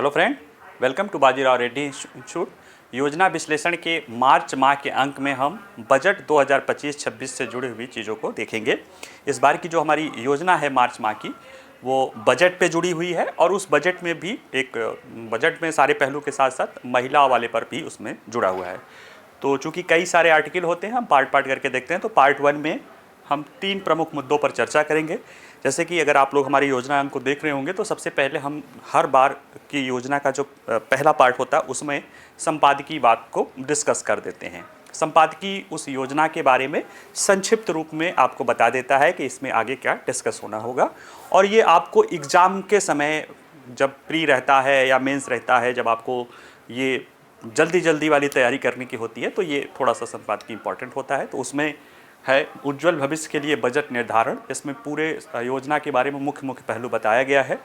Hello friend, welcome to Bajirao Reddy institute. योजना विश्लेषण के मार्च माह के अंक में हम बजट 2025-26 से जुड़ी हुई चीज़ों को देखेंगे। इस बार की जो हमारी योजना है मार्च माह की, वो बजट पे जुड़ी हुई है और उस बजट में भी बजट में सारे पहलू के साथ साथ महिला वाले पर भी उसमें जुड़ा हुआ है। तो चूँकि कई सारे आर्टिकल होते हैं, हम पार्ट पार्ट करके देखते हैं। तो पार्ट 1 में हम 3 प्रमुख मुद्दों पर चर्चा करेंगे। जैसे कि अगर आप लोग हमारी योजना अंक को देख रहे होंगे तो सबसे पहले हम हर बार की योजना का जो पहला पार्ट होता है उसमें संपादकीय बात को डिस्कस कर देते हैं। संपादकीय उस योजना के बारे में संक्षिप्त रूप में आपको बता देता है कि इसमें आगे क्या डिस्कस होना होगा, और ये आपको एग्ज़ाम के समय जब प्री रहता है या मेंस रहता है, जब आपको ये जल्दी वाली तैयारी करने की होती है, तो ये थोड़ा सा संपादकीय इंपॉर्टेंट होता है। तो उसमें है उज्ज्वल भविष्य के लिए बजट निर्धारण। इसमें पूरे योजना के बारे में मुख्य पहलू बताया गया है।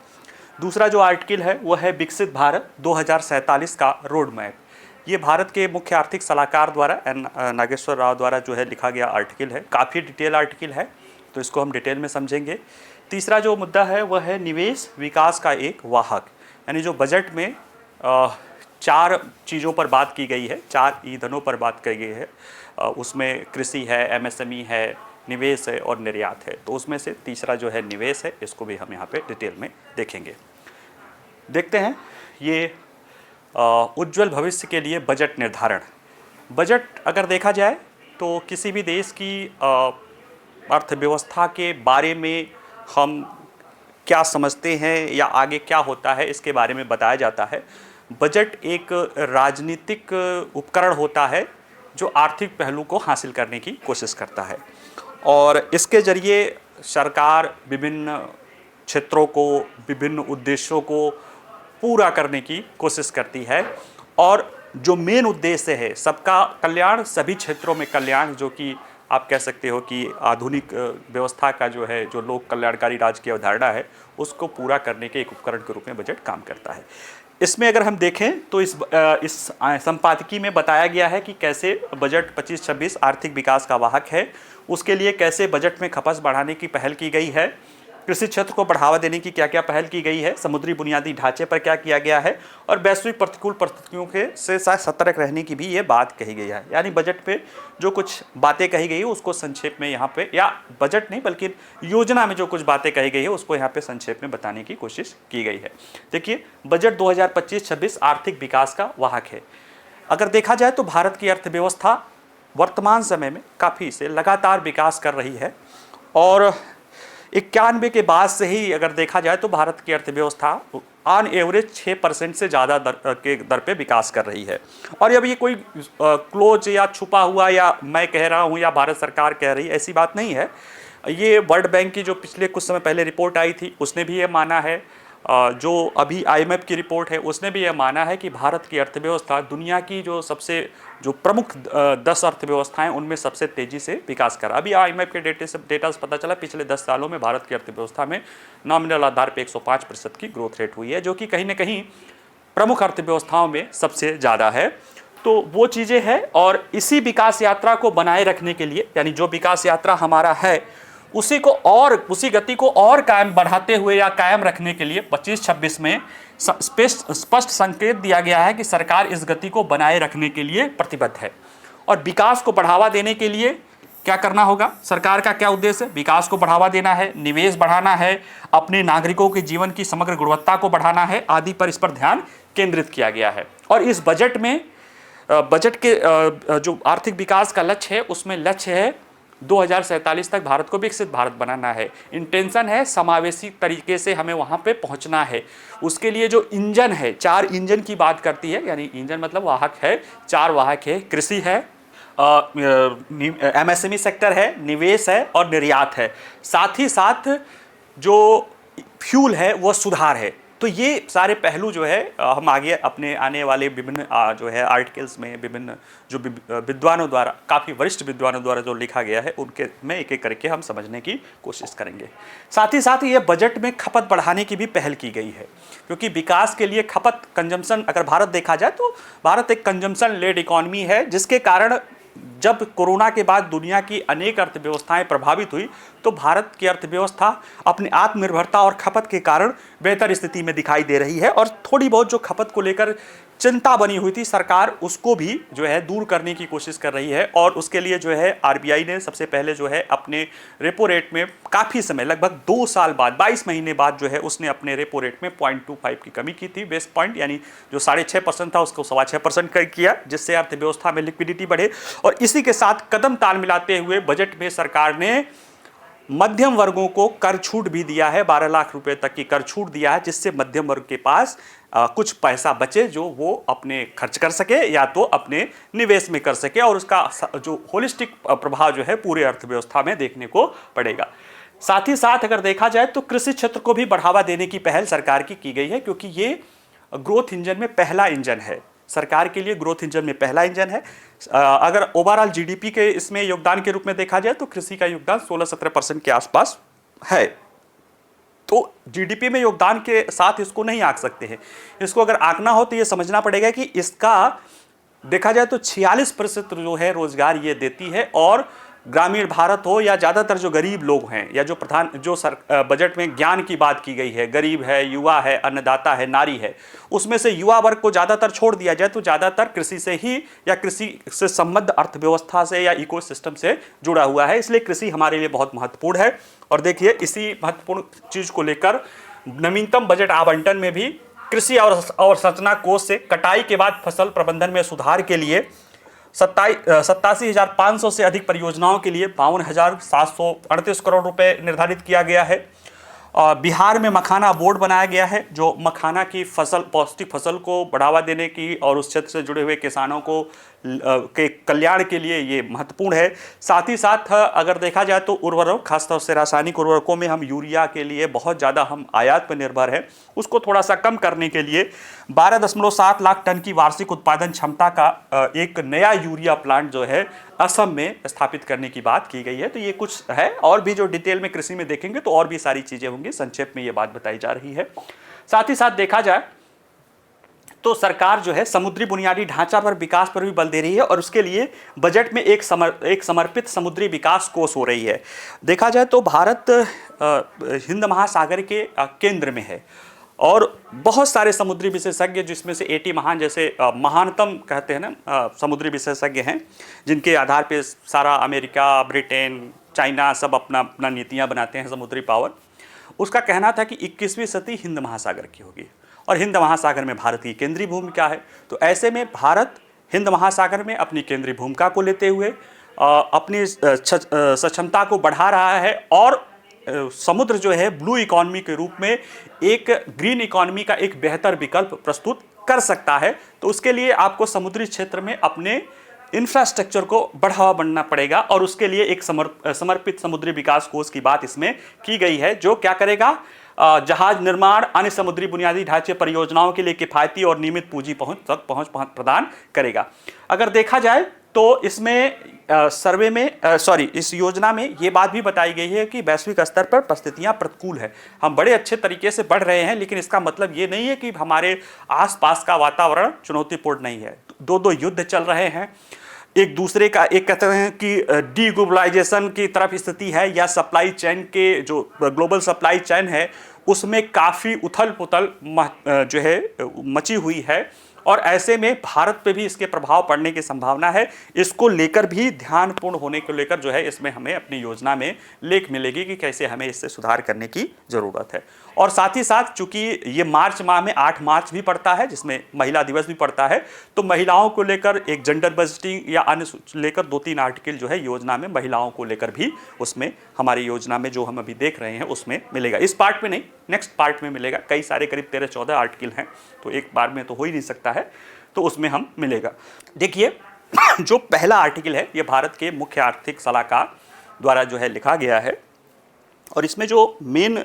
दूसरा जो आर्टिकल है वो है विकसित भारत 2047 का रोड मैप। ये भारत के मुख्य आर्थिक सलाहकार द्वारा एन नागेश्वर राव द्वारा जो है लिखा गया आर्टिकल है। काफ़ी डिटेल आर्टिकल है, तो इसको हम डिटेल में समझेंगे। तीसरा जो मुद्दा है वह है निवेश विकास का एक वाहक, यानी जो बजट में 4 चीज़ों पर बात की गई है, 4 ईंधनों पर बात की गई है। उसमें कृषि है, एमएसएमई है, निवेश है और निर्यात है। तो उसमें से तीसरा जो है निवेश है, इसको भी हम यहाँ पे डिटेल में देखेंगे। देखते हैं ये उज्ज्वल भविष्य के लिए बजट निर्धारण। बजट अगर देखा जाए तो किसी भी देश की अर्थव्यवस्था के बारे में हम क्या समझते हैं या आगे क्या होता है, इसके बारे में बताया जाता है। बजट एक राजनीतिक उपकरण होता है जो आर्थिक पहलू को हासिल करने की कोशिश करता है, और इसके जरिए सरकार विभिन्न क्षेत्रों को, विभिन्न उद्देश्यों को पूरा करने की कोशिश करती है। और जो मेन उद्देश्य है सबका कल्याण, सभी क्षेत्रों में कल्याण, जो कि आप कह सकते हो कि आधुनिक व्यवस्था का जो है, जो लोक कल्याणकारी राज्य की अवधारणा है, उसको पूरा करने के एक उपकरण के रूप में बजट काम करता है। इसमें अगर हम देखें तो इस संपादकीय में बताया गया है कि कैसे बजट 25-26 आर्थिक विकास का वाहक है। उसके लिए कैसे बजट में खपत बढ़ाने की पहल की गई है, कृषि क्षेत्र को बढ़ावा देने की क्या क्या पहल की गई है, समुद्री बुनियादी ढांचे पर क्या किया गया है, और वैश्विक प्रतिकूल परिस्थितियों के से सतर्क रहने की भी ये बात कही गई है। यानी बजट पे जो कुछ बातें कही गई है उसको संक्षेप में यहाँ पे, या बजट नहीं बल्कि योजना में जो कुछ बातें कही गई है उसको यहाँ पे संक्षेप में बताने की कोशिश की गई है। देखिए, बजट 2025-26 आर्थिक विकास का वाहक है। अगर देखा जाए तो भारत की अर्थव्यवस्था वर्तमान समय में काफ़ी से लगातार विकास कर रही है, और 91 के बाद से ही अगर देखा जाए तो भारत की अर्थव्यवस्था ऑन एवरेज 6% से ज़्यादा दर पे विकास कर रही है। और अब ये कोई क्लोज या छुपा हुआ या मैं कह रहा हूँ या भारत सरकार कह रही है, ऐसी बात नहीं है। ये वर्ल्ड बैंक की जो पिछले कुछ समय पहले रिपोर्ट आई थी उसने भी ये माना है, जो अभी IMF की रिपोर्ट है उसने भी यह माना है कि भारत की अर्थव्यवस्था दुनिया की जो प्रमुख 10 अर्थव्यवस्थाएं उनमें सबसे तेज़ी से विकास कर रहा है। अभी IMF के डेटा से पता चला पिछले 10 सालों में भारत की अर्थव्यवस्था में नॉमिनल आधार पर 105% की ग्रोथ रेट हुई है, जो कि कहीं ना कहीं प्रमुख अर्थव्यवस्थाओं में सबसे ज़्यादा है। तो वो चीज़ें हैं, और इसी विकास यात्रा को बनाए रखने के लिए, यानी जो विकास यात्रा हमारा है उसी गति को और कायम बढ़ाते हुए या कायम रखने के लिए 25-26 में स्पष्ट संकेत दिया गया है कि सरकार इस गति को बनाए रखने के लिए प्रतिबद्ध है। और विकास को बढ़ावा देने के लिए क्या करना होगा, सरकार का क्या उद्देश्य है? विकास को बढ़ावा देना है, निवेश बढ़ाना है, अपने नागरिकों के जीवन की समग्र गुणवत्ता को बढ़ाना है, आदि पर इस पर ध्यान केंद्रित किया गया है। और इस बजट में बजट के जो आर्थिक विकास का लक्ष्य है उसमें लक्ष्य है 2047 तक भारत को विकसित भारत बनाना है। इंटेंशन है समावेशी तरीके से हमें वहाँ पे पहुँचना है। उसके लिए जो इंजन है, 4 इंजन की बात करती है, यानी इंजन मतलब वाहक है, 4 वाहक है। कृषि है, MSME सेक्टर है, निवेश है और निर्यात है। साथ ही साथ जो फ्यूल है वो सुधार है। तो ये सारे पहलू जो है हम आगे अपने आने वाले विभिन्न जो है आर्टिकल्स में विभिन्न जो विद्वानों द्वारा, काफ़ी वरिष्ठ विद्वानों द्वारा जो लिखा गया है उनके में एक एक करके हम समझने की कोशिश करेंगे। साथ ही ये बजट में खपत बढ़ाने की भी पहल की गई है, क्योंकि विकास के लिए खपत कंजम्पशन, अगर भारत देखा जाए तो भारत एक कंजम्पशन लेड इकॉनमी है, जिसके कारण जब कोरोना के बाद दुनिया की अनेक अर्थव्यवस्थाएं प्रभावित हुई तो भारत की अर्थव्यवस्था अपनी आत्मनिर्भरता और खपत के कारण बेहतर स्थिति में दिखाई दे रही है। और थोड़ी बहुत जो खपत को लेकर चिंता बनी हुई थी, सरकार उसको भी जो है दूर करने की कोशिश कर रही है। और उसके लिए जो है आरबीआई ने सबसे पहले जो है अपने रेपो रेट में काफ़ी समय, लगभग 2 साल बाद, 22 महीने बाद जो है उसने अपने रेपो रेट में 0.25 की कमी की थी, बेस पॉइंट, यानी जो 6.5% था उसको 6.25% कर किया, जिससे अर्थव्यवस्था में लिक्विडिटी बढ़े। और इसी के साथ कदम ताल मिलाते हुए बजट में सरकार ने मध्यम वर्गों को कर छूट भी दिया है, 12 लाख रुपए तक की कर छूट दिया है, जिससे मध्यम वर्ग के पास कुछ पैसा बचे जो वो अपने खर्च कर सके या तो अपने निवेश में कर सके, और उसका जो होलिस्टिक प्रभाव जो है पूरे अर्थव्यवस्था में देखने को पड़ेगा। साथ ही साथ अगर देखा जाए तो कृषि क्षेत्र को भी बढ़ावा देने की पहल सरकार की गई है, क्योंकि ये ग्रोथ इंजन में पहला इंजन है, सरकार के लिए ग्रोथ इंजन में पहला इंजन है। अगर ओवरऑल जीडीपी के इसमें योगदान के रूप में देखा जाए तो कृषि का योगदान 16-17% के आसपास है। तो जीडीपी में योगदान के साथ इसको नहीं आंक सकते हैं। इसको अगर आंकना हो तो ये समझना पड़ेगा कि इसका देखा जाए तो 46% जो है रोजगार ये देती है। और ग्रामीण भारत हो या ज़्यादातर जो गरीब लोग हैं, या जो बजट में ज्ञान की बात की गई है, गरीब है, युवा है, अन्नदाता है, नारी है, उसमें से युवा वर्ग को ज़्यादातर छोड़ दिया जाए तो ज़्यादातर कृषि से ही या कृषि से संबद्ध अर्थव्यवस्था से या इकोसिस्टम से जुड़ा हुआ है। इसलिए कृषि हमारे लिए बहुत महत्वपूर्ण है। और देखिए इसी महत्वपूर्ण चीज़ को लेकर नवीनतम बजट आवंटन में भी कृषि और अवसंरचना कोष से कटाई के बाद फसल प्रबंधन में सुधार के लिए 87,500 से अधिक परियोजनाओं के लिए 52,738 करोड़ रुपए निर्धारित किया गया है। बिहार में मखाना बोर्ड बनाया गया है, जो मखाना की फसल, पौष्टिक फसल को बढ़ावा देने की और उस क्षेत्र से जुड़े हुए किसानों को के कल्याण के लिए ये महत्वपूर्ण है। साथ ही साथ अगर देखा जाए तो उर्वरक, खासतौर से रासायनिक उर्वरकों में हम यूरिया के लिए बहुत ज़्यादा हम आयात पर निर्भर हैं, उसको थोड़ा सा कम करने के लिए 12.7 लाख टन की वार्षिक उत्पादन क्षमता का एक नया यूरिया प्लांट जो है असम में स्थापित करने की बात की गई है। तो ये कुछ है, और भी जो डिटेल में कृषि में देखेंगे तो और भी सारी चीज़ें होंगी, संक्षेप में ये बात बताई जा रही है। साथ ही साथ देखा जाए तो सरकार जो है समुद्री बुनियादी ढांचा पर विकास पर भी बल दे रही है, और उसके लिए बजट में एक समर्पित समुद्री विकास कोष हो रही है। देखा जाए तो भारत हिंद महासागर के केंद्र में है, और बहुत सारे समुद्री विशेषज्ञ, जिसमें से एटी महान जैसे महानतम कहते हैं ना समुद्री विशेषज्ञ हैं, जिनके आधार पे सारा अमेरिका, ब्रिटेन, चाइना सब अपना अपना नीतियाँ बनाते हैं समुद्री पावर। उसका कहना था कि 21वीं सदी हिंद महासागर की होगी, और हिंद महासागर में भारत की केंद्रीय भूमिका है। तो ऐसे में भारत हिंद महासागर में अपनी केंद्रीय भूमिका को लेते हुए अपनी सक्षमता को बढ़ा रहा है, और समुद्र जो है ब्लू इकोनॉमी के रूप में एक ग्रीन इकोनॉमी का एक बेहतर विकल्प प्रस्तुत कर सकता है। तो उसके लिए आपको समुद्री क्षेत्र में अपने इंफ्रास्ट्रक्चर को बढ़ावा बढ़ना पड़ेगा, और उसके लिए एक समर्पित समुद्री विकास कोष की बात इसमें की गई है, जो क्या करेगा, जहाज निर्माण, अन्य समुद्री बुनियादी ढांचे परियोजनाओं के लिए किफायती और नियमित पूंजी पहुंच प्रदान करेगा। अगर देखा जाए तो इसमें इस योजना में ये बात भी बताई गई है कि वैश्विक स्तर पर परिस्थितियां प्रतिकूल है, हम बड़े अच्छे तरीके से बढ़ रहे हैं, लेकिन इसका मतलब ये नहीं है कि हमारे आसपास का वातावरण चुनौतीपूर्ण नहीं है। दो युद्ध चल रहे हैं एक दूसरे का, एक कहते हैं कि डीग्लोबलाइजेशन की तरफ स्थिति है, या सप्लाई चेन के जो ग्लोबल सप्लाई चेन है उसमें काफ़ी उथल पुथल जो है मची हुई है, और ऐसे में भारत पे भी इसके प्रभाव पड़ने की संभावना है। इसको लेकर भी ध्यानपूर्ण होने को लेकर जो है इसमें हमें अपनी योजना में लेख मिलेगी कि कैसे हमें इससे सुधार करने की ज़रूरत है। और साथ ही साथ चूंकि ये मार्च माह में 8 मार्च भी पड़ता है, जिसमें महिला दिवस भी पड़ता है, तो महिलाओं को लेकर एक जेंडर बजटिंग या अन्य लेकर 2-3 आर्टिकल जो है योजना में महिलाओं को लेकर भी उसमें हमारी योजना में जो हम अभी देख रहे हैं उसमें मिलेगा। इस पार्ट में नहीं, नेक्स्ट पार्ट में मिलेगा। कई सारे करीब 13-14 आर्टिकल हैं, तो एक बार में तो हो ही नहीं सकता है, तो उसमें हम मिलेगा। देखिए जो पहला आर्टिकल है ये भारत के मुख्य आर्थिक सलाहकार द्वारा जो है लिखा गया है, और इसमें जो मेन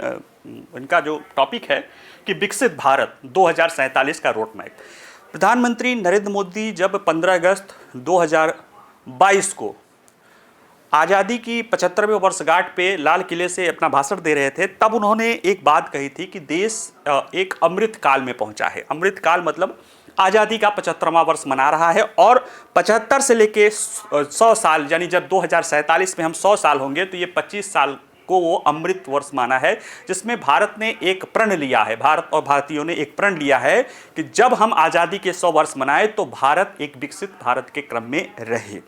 इनका जो टॉपिक है कि विकसित भारत 2047 का रोड मैप। प्रधानमंत्री नरेंद्र मोदी जब 15 अगस्त 2022 को आज़ादी की 75वें वर्षगांठ पे लाल किले से अपना भाषण दे रहे थे, तब उन्होंने एक बात कही थी कि देश एक अमृत काल में पहुंचा है। अमृत काल मतलब आज़ादी का 75वां वर्ष मना रहा है। और 75 से लेके 100 साल, यानी जब 2047 में हम 100 साल होंगे तो ये 25 साल को वो अमृत वर्ष माना है, जिसमें भारत ने एक प्रण लिया है, भारत और भारतीयों ने एक प्रण लिया है कि जब हम आज़ादी के 100 वर्ष मनाएं तो भारत एक विकसित भारत के क्रम में रहे।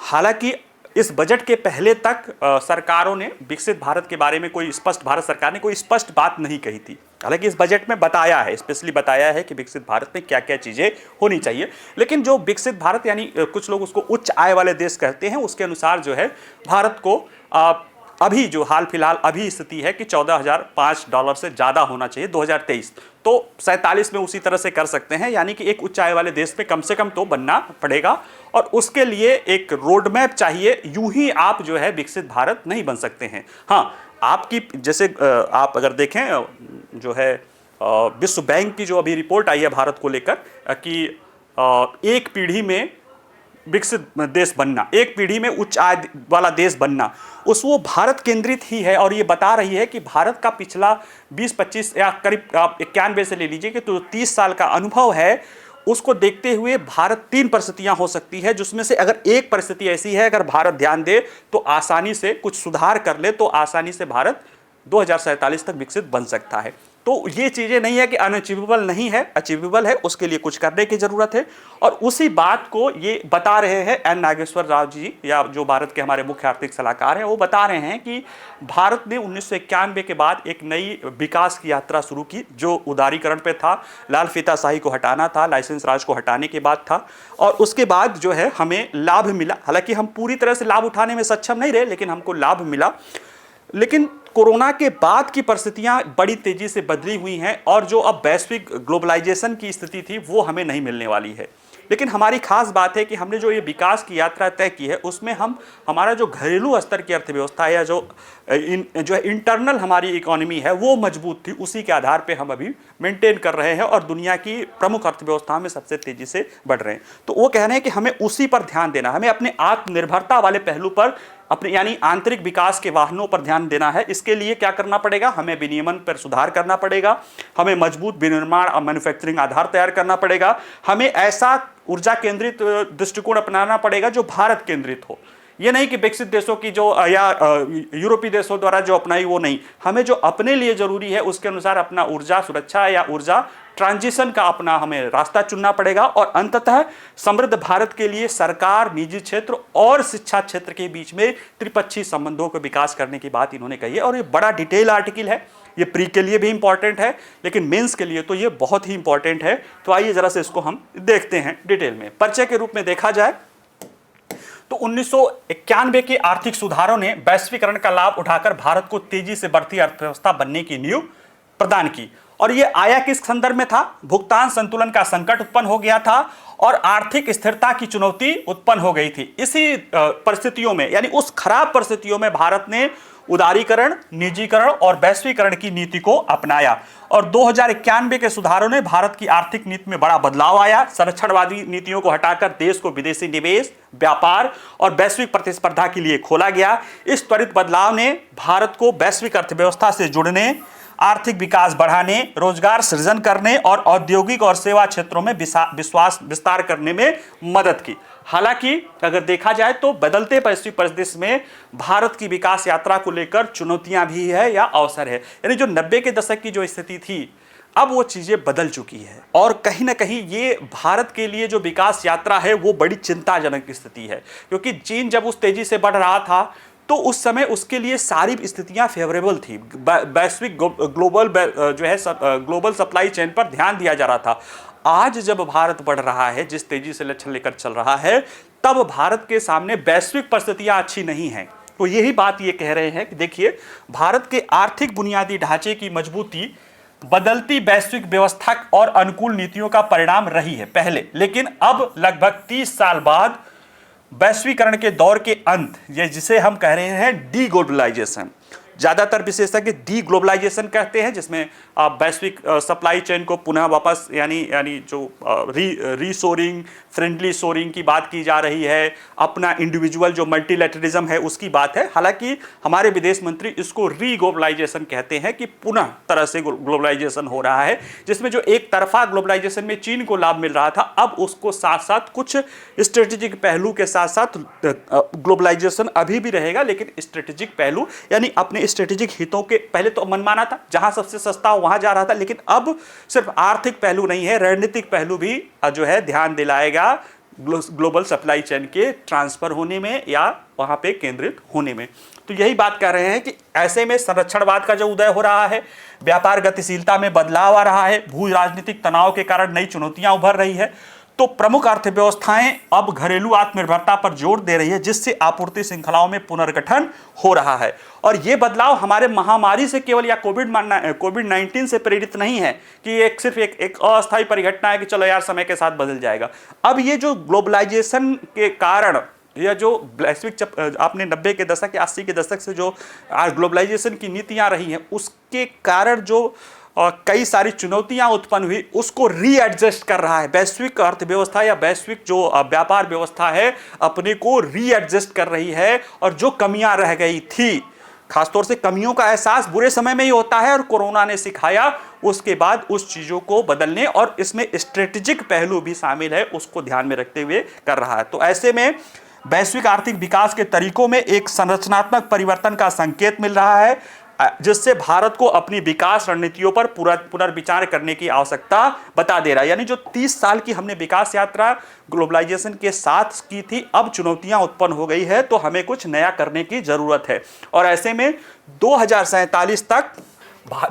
हालांकि इस बजट के पहले तक सरकारों ने विकसित भारत के बारे में कोई स्पष्ट, भारत सरकार ने कोई स्पष्ट बात नहीं कही थी। हालांकि इस बजट में बताया है, स्पेशली बताया है कि विकसित भारत में क्या क्या चीज़ें होनी चाहिए, लेकिन जो विकसित भारत यानी कुछ लोग उसको उच्च आय वाले देश कहते हैं, उसके अनुसार जो है भारत को अभी जो हाल फिलहाल अभी स्थिति है कि $14,005 से ज़्यादा होना चाहिए 2023, तो 47 में उसी तरह से कर सकते हैं, यानी कि एक उच्च आय वाले देश में कम से कम तो बनना पड़ेगा। और उसके लिए एक रोड मैप चाहिए, यूं ही आप जो है विकसित भारत नहीं बन सकते हैं। हाँ, आपकी जैसे आप अगर देखें जो है विश्व बैंक की जो अभी रिपोर्ट आई है भारत को लेकर कि एक पीढ़ी में विकसित देश बनना, एक पीढ़ी में उच्च आय वाला देश बनना, वो भारत केंद्रित ही है। और ये बता रही है कि भारत का पिछला 20-25 या करीब आप 91 से ले लीजिए कि तो 30 साल का अनुभव है, उसको देखते हुए भारत 3 परिस्थितियां हो सकती है, जिसमें से अगर एक परिस्थिति ऐसी है, अगर भारत ध्यान दे तो आसानी से कुछ सुधार कर ले तो आसानी से भारत 2047 तक विकसित बन सकता है। तो ये चीज़ें नहीं है कि अनअचीवेबल नहीं है, अचीवेबल है, उसके लिए कुछ करने की ज़रूरत है। और उसी बात को ये बता रहे हैं एन नागेश्वर राव जी, या जो भारत के हमारे मुख्य आर्थिक सलाहकार हैं, वो बता रहे हैं कि भारत ने 1991 के बाद एक नई विकास की यात्रा शुरू की, जो उदारीकरण पे था, लाल फीताशाही को हटाना था, लाइसेंस राज को हटाने के बाद था। और उसके बाद जो है हमें लाभ मिला, हालांकि हम पूरी तरह से लाभ उठाने में सक्षम नहीं रहे, लेकिन हमको लाभ मिला। लेकिन कोरोना के बाद की परिस्थितियां बड़ी तेजी से बदली हुई हैं, और जो अब वैश्विक ग्लोबलाइजेशन की स्थिति थी वो हमें नहीं मिलने वाली है। लेकिन हमारी खास बात है कि हमने जो ये विकास की यात्रा तय की है, उसमें हम हमारा जो घरेलू स्तर की अर्थव्यवस्था है, या जो है इंटरनल हमारी इकोनॉमी है, वो मजबूत थी, उसी के आधार पे हम अभी मेंटेन कर रहे हैं और दुनिया की प्रमुख अर्थव्यवस्थाओं में सबसे तेजी से बढ़ रहे हैं। तो वो कह रहे हैं कि हमें उसी पर ध्यान देना, हमें अपने आत्मनिर्भरता वाले पहलू पर, अपने यानी आंतरिक विकास के वाहनों पर ध्यान देना है। इसके लिए क्या करना पड़ेगा, हमें विनियमन पर सुधार करना पड़ेगा, हमें मजबूत विनिर्माण और मैन्युफैक्चरिंग आधार तैयार करना पड़ेगा, हमें ऐसा ऊर्जा केंद्रित दृष्टिकोण अपनाना पड़ेगा जो भारत केंद्रित हो। ये नहीं कि विकसित देशों की जो या यूरोपीय देशों द्वारा जो अपनाई वो नहीं, हमें जो अपने लिए जरूरी है उसके अनुसार अपना ऊर्जा सुरक्षा या ऊर्जा ट्रांजिशन का अपना हमें रास्ता चुनना पड़ेगा। और अंततः समृद्ध भारत के लिए सरकार, निजी क्षेत्र और शिक्षा क्षेत्र के बीच में त्रिपक्षीय संबंधों को विकास करने की बात इन्होंने कही है। और ये बड़ा डिटेल आर्टिकल है, ये प्री के लिए भी इंपॉर्टेंट है, लेकिन मेंस के लिए तो ये बहुत ही इंपॉर्टेंट है। तो आइए जरा से इसको हम देखते हैं डिटेल में। परिचय के रूप में देखा जाए तो 1991 के आर्थिक सुधारों ने वैश्वीकरण का लाभ उठाकर भारत को तेजी से बढ़ती अर्थव्यवस्था बनने की नींव प्रदान की। और यह आया किस संदर्भ में था, भुगतान संतुलन का संकट उत्पन्न हो गया था और आर्थिक स्थिरता की चुनौती उत्पन्न हो गई थी। इसी परिस्थितियों में, यानी उस खराब परिस्थितियों में भारत ने उदारीकरण, निजीकरण और वैश्वीकरण की नीति को अपनाया। और 2091 के सुधारों ने भारत की आर्थिक नीति में बड़ा बदलाव आया। संरक्षणवादी नीतियों को हटाकर देश को विदेशी निवेश, व्यापार और वैश्विक प्रतिस्पर्धा के लिए खोला गया। इस त्वरित बदलाव ने भारत को वैश्विक अर्थव्यवस्था से जुड़ने, आर्थिक विकास बढ़ाने, रोजगार सृजन करने और औद्योगिक और सेवा क्षेत्रों में विश्वास विस्तार करने में मदद की। हालांकि अगर देखा जाए तो बदलते वैश्विक परिदृश्य में भारत की विकास यात्रा को लेकर चुनौतियां भी है या अवसर है। यानी जो 90 के दशक की जो स्थिति थी, अब वो चीजें बदल चुकी है और कहीं ना कहीं ये भारत के लिए जो विकास यात्रा है वो बड़ी चिंताजनक स्थिति है। क्योंकि चीन जब उस तेजी से बढ़ रहा था तो उस समय उसके लिए सारी स्थितियां फेवरेबल थी। वैश्विक ग्लोबल सप्लाई चेन पर ध्यान दिया जा रहा था। आज जब भारत बढ़ रहा है, जिस तेजी से लक्ष्य लेकर चल रहा है, तब भारत के सामने वैश्विक परिस्थितियां अच्छी नहीं हैं। तो यही बात ये कह रहे हैं कि देखिए, भारत के आर्थिक बुनियादी ढांचे की मजबूती बदलती वैश्विक व्यवस्था और अनुकूल नीतियों का परिणाम रही है पहले, लेकिन अब लगभग 30 साल बाद वैश्वीकरण के दौर के अंत, ये जिसे हम कह रहे हैं डी ग्लोबलाइजेशन, ज़्यादातर विशेषज्ञ डी ग्लोबलाइजेशन कहते हैं, जिसमें वैश्विक सप्लाई चेन को पुनः वापस यानी जो रीशोरिंग, फ्रेंडली शोरिंग की बात की जा रही है, अपना इंडिविजुअल जो मल्टीलैटरिज्म है उसकी बात है। हालांकि हमारे विदेश मंत्री इसको री ग्लोबलाइजेशन कहते हैं कि पुनः तरह से ग्लोबलाइजेशन हो रहा है, जिसमें जो एक तरफा ग्लोबलाइजेशन में चीन को लाभ मिल रहा था, अब उसको साथ साथ कुछ स्ट्रेटेजिक पहलू के साथ साथ ग्लोबलाइजेशन अभी भी रहेगा, लेकिन स्ट्रेटेजिक पहलू यानी अपने स्ट्रेटेजिक हितों के, पहले तो मनमाना था, जहां सबसे सस्ता हो वहां जा रहा था, लेकिन अब सिर्फ आर्थिक पहलू नहीं है, रणनीतिक पहलू भी जो है ध्यान दिलाएगा ग्लोबल सप्लाई चेन के ट्रांसफर होने में या वहां पे केंद्रित होने में। तो यही बात कर रहे हैं कि ऐसे में संरक्षणवाद का जो उदय हो रहा है, व्यापार गतिशीलता में बदलाव आ रहा है, भू राजनीतिक तनाव के कारण नई चुनौतियां उभर रही है, तो प्रमुख अर्थव्यवस्थाएं अब घरेलू आत्मनिर्भरता पर जोर दे रही है, जिससे आपूर्ति श्रृंखलाओं में पुनर्गठन हो रहा है। और ये बदलाव हमारे महामारी से केवल या कोविड-19 से प्रेरित नहीं है कि एक सिर्फ एक अस्थायी परिघटना है कि चलो यार समय के साथ बदल जाएगा। अब ये जो ग्लोबलाइजेशन के कारण या जो वैश्विक आपने 90 के दशक या 80 के दशक से जो ग्लोबलाइजेशन की नीतियां रही हैं, उसके कारण जो कई सारी चुनौतियां उत्पन्न हुई, उसको रीएडजस्ट कर रहा है। वैश्विक अर्थव्यवस्था या वैश्विक जो व्यापार व्यवस्था है अपने को रीएडजस्ट कर रही है, और जो कमियां रह गई थी, खासतौर से कमियों का एहसास बुरे समय में ही होता है, और कोरोना ने सिखाया उसके बाद उस चीज़ों को बदलने, और इसमें स्ट्रेटेजिक पहलू भी शामिल है, उसको ध्यान में रखते हुए कर रहा है। तो ऐसे में वैश्विक आर्थिक विकास के तरीकों में एक संरचनात्मक परिवर्तन का संकेत मिल रहा है, जिससे भारत को अपनी विकास रणनीतियों पर पुनर्विचार करने की आवश्यकता बता दे रहा है। यानी जो 30 साल की हमने विकास यात्रा ग्लोबलाइजेशन के साथ की थी, अब चुनौतियां उत्पन्न हो गई है, तो हमें कुछ नया करने की जरूरत है। और ऐसे में 2047 तक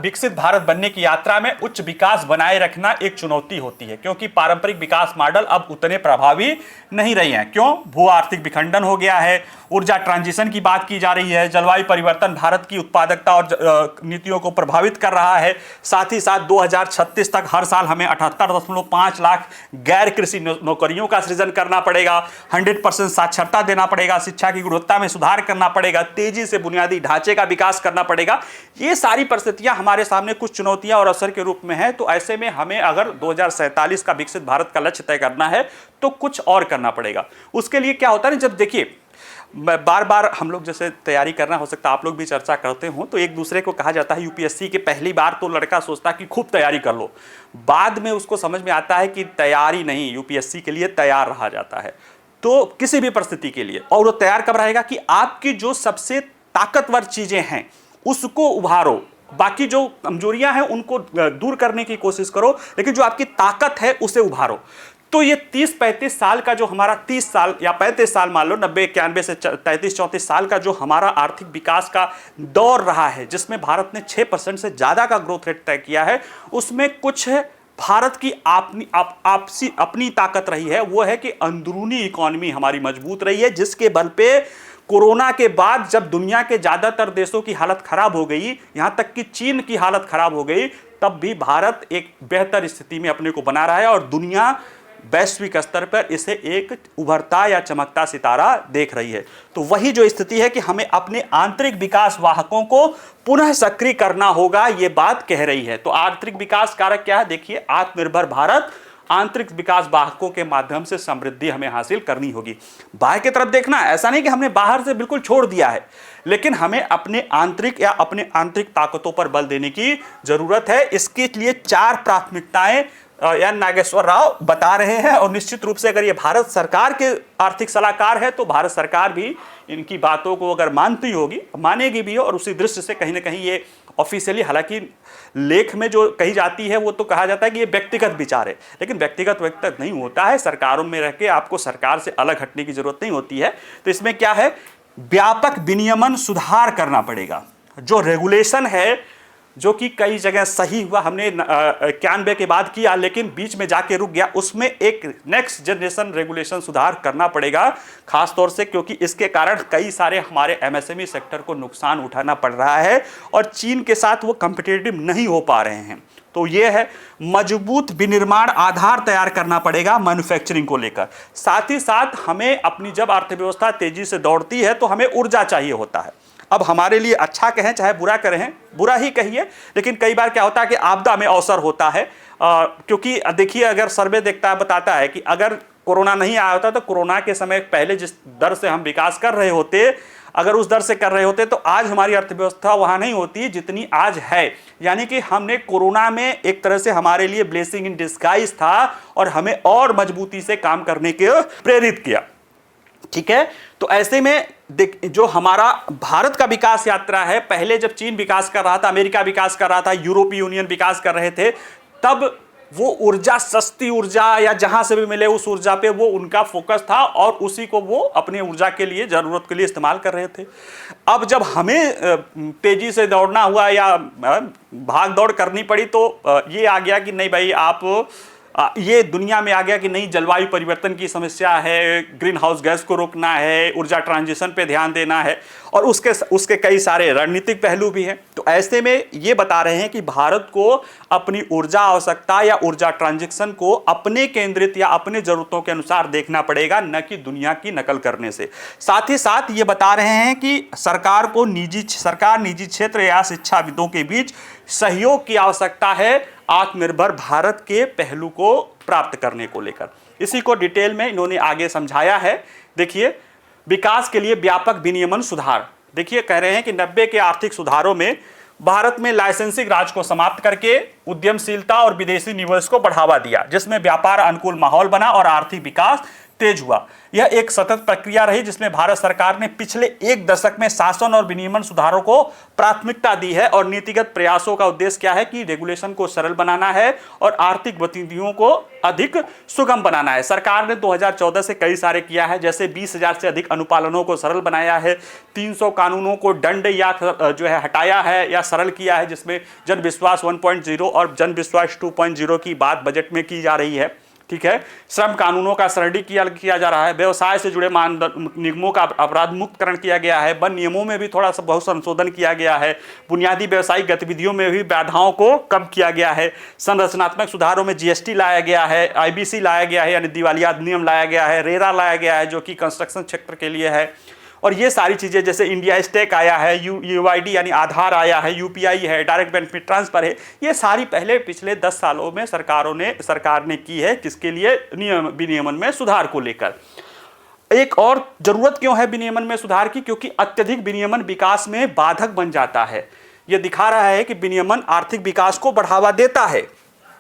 विकसित भारत बनने की यात्रा में उच्च विकास बनाए रखना एक चुनौती होती है, क्योंकि पारंपरिक विकास मॉडल अब उतने प्रभावी नहीं रहे हैं। क्यों? भू आर्थिक विखंडन हो गया है, ऊर्जा ट्रांजिशन की बात की जा रही है, जलवायु परिवर्तन भारत की उत्पादकता और नीतियों को प्रभावित कर रहा है। साथ ही साथ 2036 तक हर साल हमें 78.5 लाख गैर कृषि नौकरियों का सृजन करना पड़ेगा, 100% साक्षरता देना पड़ेगा, शिक्षा की गुणवत्ता में सुधार करना पड़ेगा, तेजी से बुनियादी ढांचे का विकास करना पड़ेगा। ये सारी परिस्थितियां हमारे सामने कुछ चुनौतियां और अवसर के रूप में है। तो ऐसे में हमें अगर 2047 का विकसित भारत का लक्ष्य तय करना है तो कुछ और करना पड़ेगा। उसके लिए क्या होता है, जब देखिए बार बार हम लोग जैसे तैयारी करना, हो सकता है आप लोग भी चर्चा करते हो, तो एक दूसरे को कहा जाता है यूपीएससी के पहली बार तो लड़का सोचता है कि खूब तैयारी कर लो, बाद में उसको समझ में आता है कि तैयारी नहीं, यूपीएससी के लिए तैयार रहा जाता है, तो किसी भी परिस्थिति के लिए। और वो तैयार कब रहेगा कि आपकी जो सबसे ताकतवर चीजें हैं उसको उभारो, बाकी जो कमजोरियां हैं उनको दूर करने की कोशिश करो, लेकिन जो आपकी ताकत है उसे उभारो। तो ये 30-35 साल का जो हमारा 30 साल या 35 साल मान लो, 90-91 से 33-34 साल का जो हमारा आर्थिक विकास का दौर रहा है, जिसमें भारत ने 6% से ज़्यादा का ग्रोथ रेट तय किया है, उसमें कुछ भारत की अपनी ताकत रही है। वो है कि अंदरूनी इकोनॉमी हमारी मजबूत रही है, जिसके बल पे कोरोना के बाद जब दुनिया के ज़्यादातर देशों की हालत खराब हो गई, यहाँ तक कि चीन की हालत खराब हो गई, तब भी भारत एक बेहतर स्थिति में अपने को बना रहा है, और दुनिया वैश्विक स्तर पर इसे एक उभरता या चमकता सितारा देख रही है। तो वही जो स्थिति है कि हमें अपने आंतरिक विकास वाहकों को पुनः सक्रिय करना होगा, ये बात कह रही है। तो आंतरिक विकास कारक क्या है? देखिए, आत्मनिर्भर भारत आंतरिक विकास वाहकों के माध्यम से समृद्धि हमें हासिल करनी होगी। बाहर की तरफ देखना, ऐसा नहीं कि हमने बाहर से बिल्कुल छोड़ दिया है, लेकिन हमें अपने आंतरिक या अपने आंतरिक ताकतों पर बल देने की जरूरत है। इसके लिए 4 प्राथमिकताएं एन नागेश्वर राव बता रहे हैं, और निश्चित रूप से अगर ये भारत सरकार के आर्थिक सलाहकार है तो भारत सरकार भी इनकी बातों को अगर मानती होगी, मानेगी भी, और उसी दृष्टि से कहीं ना कहीं ये ऑफिशियली, हालांकि लेख में जो कही जाती है वो तो कहा जाता है कि ये व्यक्तिगत विचार है, लेकिन व्यक्तिगत नहीं होता है। सरकारों में रह के आपको सरकार से अलग हटने की जरूरत नहीं होती है। तो इसमें क्या है, व्यापक विनियमन सुधार करना पड़ेगा। जो रेगुलेशन है, जो कि कई जगह सही हुआ, हमने 91 के बाद किया लेकिन बीच में जाके रुक गया, उसमें एक नेक्स्ट जनरेशन रेगुलेशन सुधार करना पड़ेगा, खास तौर से क्योंकि इसके कारण कई सारे हमारे एमएसएमई सेक्टर को नुकसान उठाना पड़ रहा है, और चीन के साथ वो कंपिटिटिव नहीं हो पा रहे हैं। तो ये है, मजबूत विनिर्माण आधार तैयार करना पड़ेगा मैन्युफैक्चरिंग को लेकर। साथ ही साथ हमें अपनी, जब अर्थव्यवस्था तेजी से दौड़ती है तो हमें ऊर्जा चाहिए होता है। अब हमारे लिए अच्छा कहें चाहे बुरा करें, बुरा ही कहिए, लेकिन कई बार क्या होता है कि आपदा में अवसर होता है। क्योंकि देखिए, अगर सर्वे देखता है, बताता है कि अगर कोरोना नहीं आया होता तो कोरोना के समय पहले जिस दर से हम विकास कर रहे होते, अगर उस दर से कर रहे होते तो आज हमारी अर्थव्यवस्था वहां नहीं होती जितनी आज है। यानी कि हमने कोरोना में एक तरह से हमारे लिए ब्लेसिंग इन डिस्गाइज था और हमें और मजबूती से काम करने के प्रेरित किया। ठीक है, तो ऐसे में जो हमारा भारत का विकास यात्रा है, पहले जब चीन विकास कर रहा था, अमेरिका विकास कर रहा था, यूरोपीय यूनियन विकास कर रहे थे, तब वो ऊर्जा, सस्ती ऊर्जा या जहां से भी मिले उस ऊर्जा पे वो उनका फोकस था और उसी को वो अपनी ऊर्जा के लिए, जरूरत के लिए इस्तेमाल कर रहे थे। अब जब हमें तेजी से दौड़ना हुआ या भाग दौड़ करनी पड़ी तो ये आ गया कि नहीं भाई, आप ये दुनिया में आ गया कि नहीं, जलवायु परिवर्तन की समस्या है, ग्रीन हाउस गैस को रोकना है, ऊर्जा ट्रांजिशन पे ध्यान देना है और उसके कई सारे रणनीतिक पहलू भी हैं। तो ऐसे में ये बता रहे हैं कि भारत को अपनी ऊर्जा आवश्यकता या ऊर्जा ट्रांजिशन को अपने केंद्रित या अपने जरूरतों के अनुसार देखना पड़ेगा, न कि दुनिया की नकल करने से। साथ ही साथ ये बता रहे हैं कि सरकार निजी क्षेत्र या शिक्षाविदों के बीच सहयोग की आवश्यकता है आत्मनिर्भर भारत के पहलू को प्राप्त करने को लेकर। इसी को डिटेल में इन्होंने आगे समझाया है। देखिए, विकास के लिए व्यापक विनियमन सुधार। देखिए, कह रहे हैं कि 90 के आर्थिक सुधारों में भारत में लाइसेंसिंग राज को समाप्त करके उद्यमशीलता और विदेशी निवेश को बढ़ावा दिया, जिसमें व्यापार अनुकूल माहौल बना और आर्थिक विकास तेज हुआ। यह एक सतत प्रक्रिया रही जिसमें भारत सरकार ने पिछले एक दशक में शासन और विनियमन सुधारों को प्राथमिकता दी है और नीतिगत प्रयासों का उद्देश्य क्या है कि रेगुलेशन को सरल बनाना है और आर्थिक गतिविधियों को अधिक सुगम बनाना है। सरकार ने 2014 से कई सारे किया है, जैसे 20,000 से अधिक अनुपालनों को सरल बनाया है, 300 कानूनों को दंड या जो है हटाया है या सरल किया है, जिसमें जन विश्वास 1.0 और जन विश्वास 2.0 की बात बजट में की जा रही है। ठीक है, श्रम कानूनों का सरलीकरण किया जा रहा है, व्यवसाय से जुड़े निगमों का अपराध मुक्तकरण किया गया है, वन नियमों में भी थोड़ा सा बहुत संशोधन किया गया है, बुनियादी व्यवसायिक गतिविधियों में भी बाधाओं को कम किया गया है, संरचनात्मक सुधारों में जीएसटी लाया गया है, आईबीसी लाया गया है यानी दिवालिया अधिनियम लाया गया है, रेरा लाया गया है जो कि कंस्ट्रक्शन क्षेत्र के लिए है, और ये सारी चीज़ें जैसे इंडिया स्टेक आया है, यूआईडी यानी आधार आया है, यूपीआई है, डायरेक्ट बेनिफिट ट्रांसफर है, ये सारी पहले पिछले 10 सालों में सरकार ने की है। किसके लिए? विनियमन में सुधार को लेकर। एक और जरूरत क्यों है विनियमन में सुधार की? क्योंकि अत्यधिक विनियमन विकास में बाधक बन जाता है। यह दिखा रहा है कि विनियमन आर्थिक विकास को बढ़ावा देता है,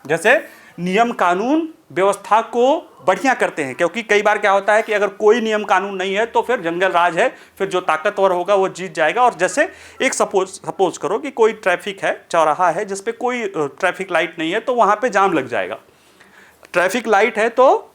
जैसे नियम कानून व्यवस्था को बढ़िया करते हैं। क्योंकि कई बार क्या होता है कि अगर कोई नियम कानून नहीं है तो फिर जंगल राज है, फिर जो ताकतवर होगा वो जीत जाएगा। और जैसे एक सपोज करो कि कोई ट्रैफिक है, चौराहा है जिस पे कोई ट्रैफिक लाइट नहीं है, तो वहां पे जाम लग जाएगा। ट्रैफिक लाइट है तो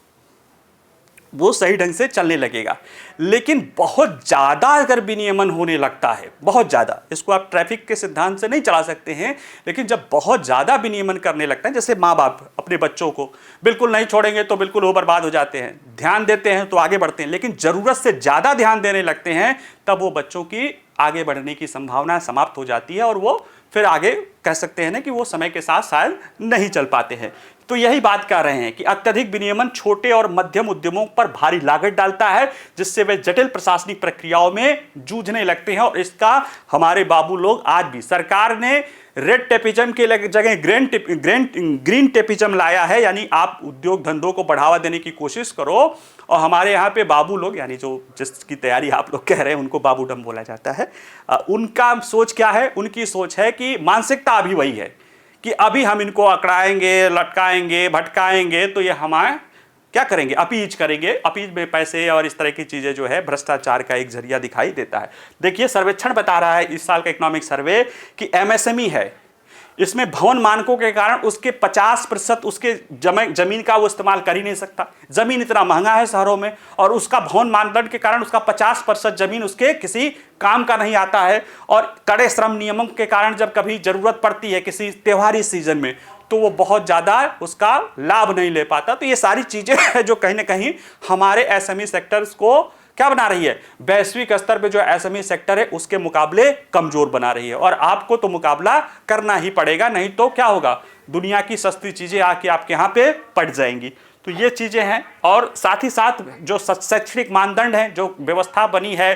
वो सही ढंग से चलने लगेगा। लेकिन बहुत ज़्यादा अगर विनियमन होने लगता है, बहुत ज़्यादा, इसको आप ट्रैफिक के सिद्धांत से नहीं चला सकते हैं, लेकिन जब बहुत ज़्यादा विनियमन करने लगता है, जैसे माँ बाप अपने बच्चों को बिल्कुल नहीं छोड़ेंगे तो बिल्कुल वो बर्बाद हो जाते हैं, ध्यान देते हैं तो आगे बढ़ते हैं, लेकिन ज़रूरत से ज़्यादा ध्यान देने लगते हैं तब वो बच्चों की आगे बढ़ने की संभावना समाप्त हो जाती है और वो फिर आगे कह सकते हैं ना कि वो समय के साथ शायद नहीं चल पाते हैं। तो यही बात कर रहे हैं कि अत्यधिक विनियमन छोटे और मध्यम उद्यमों पर भारी लागत डालता है, जिससे वे जटिल प्रशासनिक प्रक्रियाओं में जूझने लगते हैं। और इसका हमारे बाबू लोग आज भी, सरकार ने रेड टेपिज्म के जगह ग्रीन टेपिज्म लाया है, यानी आप उद्योग धंधों को बढ़ावा देने की कोशिश करो। और हमारे यहाँ पे बाबू लोग, यानी जो जिसकी तैयारी आप लोग कह रहे हैं उनको बाबूडम बोला जाता है, उनका सोच क्या है? उनकी सोच है कि मानसिकता अभी वही है कि अभी हम इनको अकड़ाएंगे, लटकाएंगे, भटकाएंगे तो ये हमारे क्या करेंगे? अपीज करेंगे। अपीज में पैसे और इस तरह की चीज़ें जो है भ्रष्टाचार का एक जरिया दिखाई देता है। देखिए, सर्वेक्षण बता रहा है इस साल का इकोनॉमिक सर्वे कि एमएसएमई है, इसमें भवन मानकों के कारण उसके 50% उसके जमीन का वो इस्तेमाल कर ही नहीं सकता। जमीन इतना महंगा है शहरों में और उसका भवन मानदंड के कारण उसका 50% जमीन उसके किसी काम का नहीं आता है। और कड़े श्रम नियमों के कारण जब कभी जरूरत पड़ती है किसी त्योहारी सीजन में तो वो बहुत ज़्यादा उसका लाभ नहीं ले पाता। तो ये सारी चीज़ें हैं जो कहीं ना कहीं हमारे एसएमई सेक्टर्स को क्या बना रही है? वैश्विक स्तर पे जो एसएमई सेक्टर है उसके मुकाबले कमजोर बना रही है। और आपको तो मुकाबला करना ही पड़ेगा, नहीं तो क्या होगा? दुनिया की सस्ती चीजें आके आपके यहाँ पे पड़ जाएंगी। तो ये चीजें हैं। और साथ ही साथ जो शैक्षणिक मानदंड है, जो व्यवस्था बनी है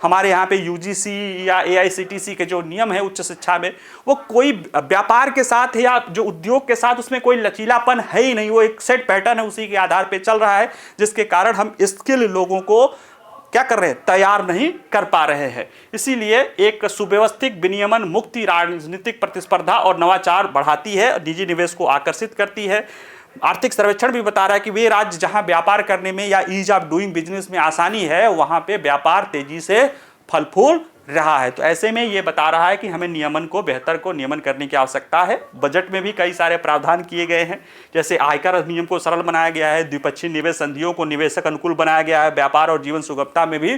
हमारे यहाँ पे यूजीसी या एआईसीटीसी के जो नियम है उच्च शिक्षा में, वो कोई व्यापार के साथ या जो उद्योग के साथ उसमें कोई लचीलापन है ही नहीं। वो एक सेट पैटर्न है, उसी के आधार पे चल रहा है, जिसके कारण हम स्किल लोगों को क्या कर रहे हैं, तैयार नहीं कर पा रहे हैं। इसीलिए एक सुव्यवस्थित विनियमन मुक्ति राजनीतिक प्रतिस्पर्धा और नवाचार बढ़ाती है, निजी निवेश को आकर्षित करती है। आर्थिक सर्वेक्षण भी बता रहा है कि वे राज्य जहां व्यापार करने में या ईज ऑफ डूइंग बिजनेस में आसानी है, वहां पे व्यापार तेजी से फल फूल रहा है। तो ऐसे में ये बता रहा है कि हमें नियमन को बेहतर को नियमन करने की आवश्यकता है। बजट में भी कई सारे प्रावधान किए गए हैं, जैसे आयकर अधिनियम को सरल बनाया गया है, द्विपक्षीय निवेश संधियों को निवेशक अनुकूल बनाया गया है, व्यापार और जीवन सुगमता में भी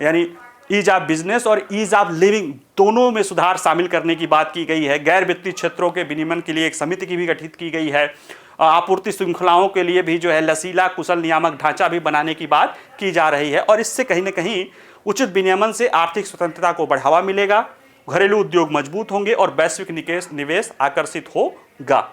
यानी ईज ऑफ बिजनेस और ईज ऑफ लिविंग दोनों में सुधार शामिल करने की बात की गई है। गैर वित्तीय क्षेत्रों के विनियमन के लिए एक समिति की भी गठित की गई है। आपूर्ति श्रृंखलाओं के लिए भी जो है लचीला कुशल नियामक ढांचा भी बनाने की बात की जा रही है। और इससे कहीं ना कहीं उचित विनियमन से आर्थिक स्वतंत्रता को बढ़ावा मिलेगा, घरेलू उद्योग मजबूत होंगे और वैश्विक निवेश आकर्षित होगा।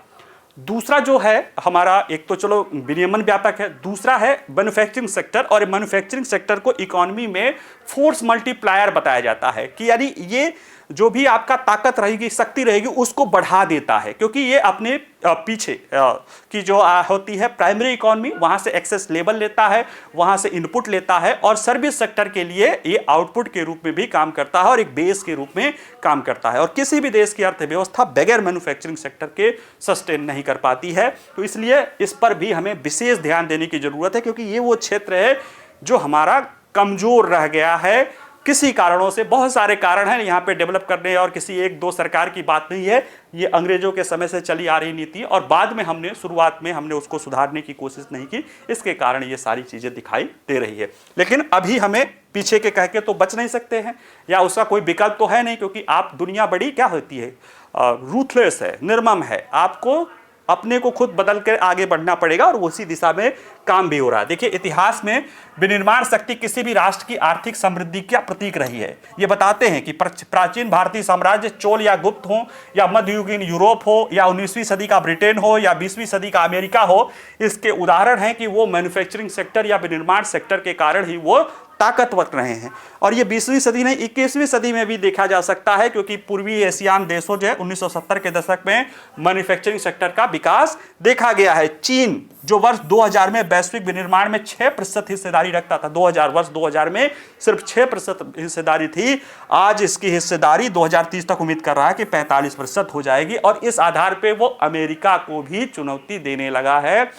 दूसरा जो है हमारा, एक तो चलो विनियमन व्यापक है, दूसरा है मैन्युफैक्चरिंग सेक्टर। और मैन्युफैक्चरिंग सेक्टर को इकोनॉमी में फोर्स मल्टीप्लायर बताया जाता है कि यानी ये जो भी आपका ताकत रहेगी, शक्ति रहेगी, उसको बढ़ा देता है, क्योंकि ये अपने पीछे की जो होती है प्राइमरी इकोनॉमी, वहां से एक्सेस लेवल लेता है, वहां से इनपुट लेता है और सर्विस सेक्टर के लिए ये आउटपुट के रूप में भी काम करता है और एक बेस के रूप में काम करता है। और किसी भी देश की अर्थव्यवस्था बगैर मैन्युफैक्चरिंग सेक्टर के सस्टेन नहीं कर पाती है। तो इसलिए इस पर भी हमें विशेष ध्यान देने की जरूरत है, क्योंकि ये वो क्षेत्र है जो हमारा कमजोर रह गया है किसी कारणों से। बहुत सारे कारण हैं यहाँ पे डेवलप करने, और किसी एक दो सरकार की बात नहीं है, ये अंग्रेजों के समय से चली आ रही नीति, और बाद में शुरुआत में हमने उसको सुधारने की कोशिश नहीं की, इसके कारण ये सारी चीजें दिखाई दे रही है। लेकिन अभी हमें पीछे के कह के तो बच नहीं सकते हैं, या उसका कोई विकल्प तो है नहीं, क्योंकि आप दुनिया बड़ी क्या होती है, रूथलेस है, निर्मम है। आपको अपने को खुद बदल कर आगे बढ़ना पड़ेगा और उसी दिशा में काम भी हो रहा है। देखिए, इतिहास में विनिर्माण शक्ति किसी भी राष्ट्र की आर्थिक समृद्धि का प्रतीक रही है। ये बताते हैं कि प्राचीन भारतीय साम्राज्य चोल या गुप्त हो, या मध्ययुगीन यूरोप हो, या 19वीं सदी का ब्रिटेन हो, या 20वीं सदी का अमेरिका हो, इसके उदाहरण हैं कि वो मैन्युफैक्चरिंग सेक्टर या विनिर्माण सेक्टर के कारण ही वो ताकतवर रहे हैं। और ये 20वीं सदी नहीं, 21वीं सदी में भी देखा जा सकता है, क्योंकि पूर्वी एशियान देशों जो है 1970 के दशक में मैन्युफैक्चरिंग सेक्टर का विकास देखा गया है। चीन जो वर्ष 2000 में वैश्विक विनिर्माण में 6% हिस्सेदारी रखता था, वर्ष 2000 में सिर्फ 6% हिस्सेदारी थी, आज इसकी हिस्सेदारी 2030 तक उम्मीद कर रहा है कि 45% हो जाएगी। और इस आधार पर वो अमेरिका को भी चुनौती देने लगा है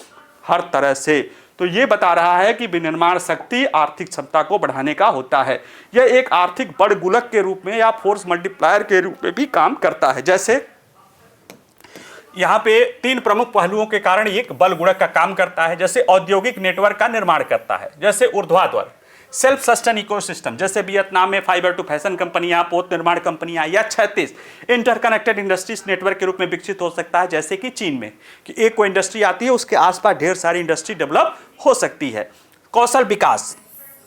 हर तरह से। तो ये बता रहा है कि विनिर्माण शक्ति आर्थिक क्षमता को बढ़ाने का होता है। यह एक आर्थिक बड़गुलक के रूप में या फोर्स मल्टीप्लायर के रूप में भी काम करता है। जैसे यहाँ पे 3 प्रमुख पहलुओं के कारण ये एक बल गुणक का काम करता है। जैसे औद्योगिक नेटवर्क का निर्माण करता है, जैसे ऊर्ध्वाधर सेल्फ सस्टेन इकोसिस्टम, जैसे वियतनाम में फाइबर टू फैशन कंपनियां, पोत निर्माण कंपनियां, या 36 इंटरकनेक्टेड इंडस्ट्रीज नेटवर्क के रूप में विकसित हो सकता है, जैसे कि चीन में कि एक कोई इंडस्ट्री आती है उसके आसपास ढेर सारी इंडस्ट्री डेवलप हो सकती है। कौशल विकास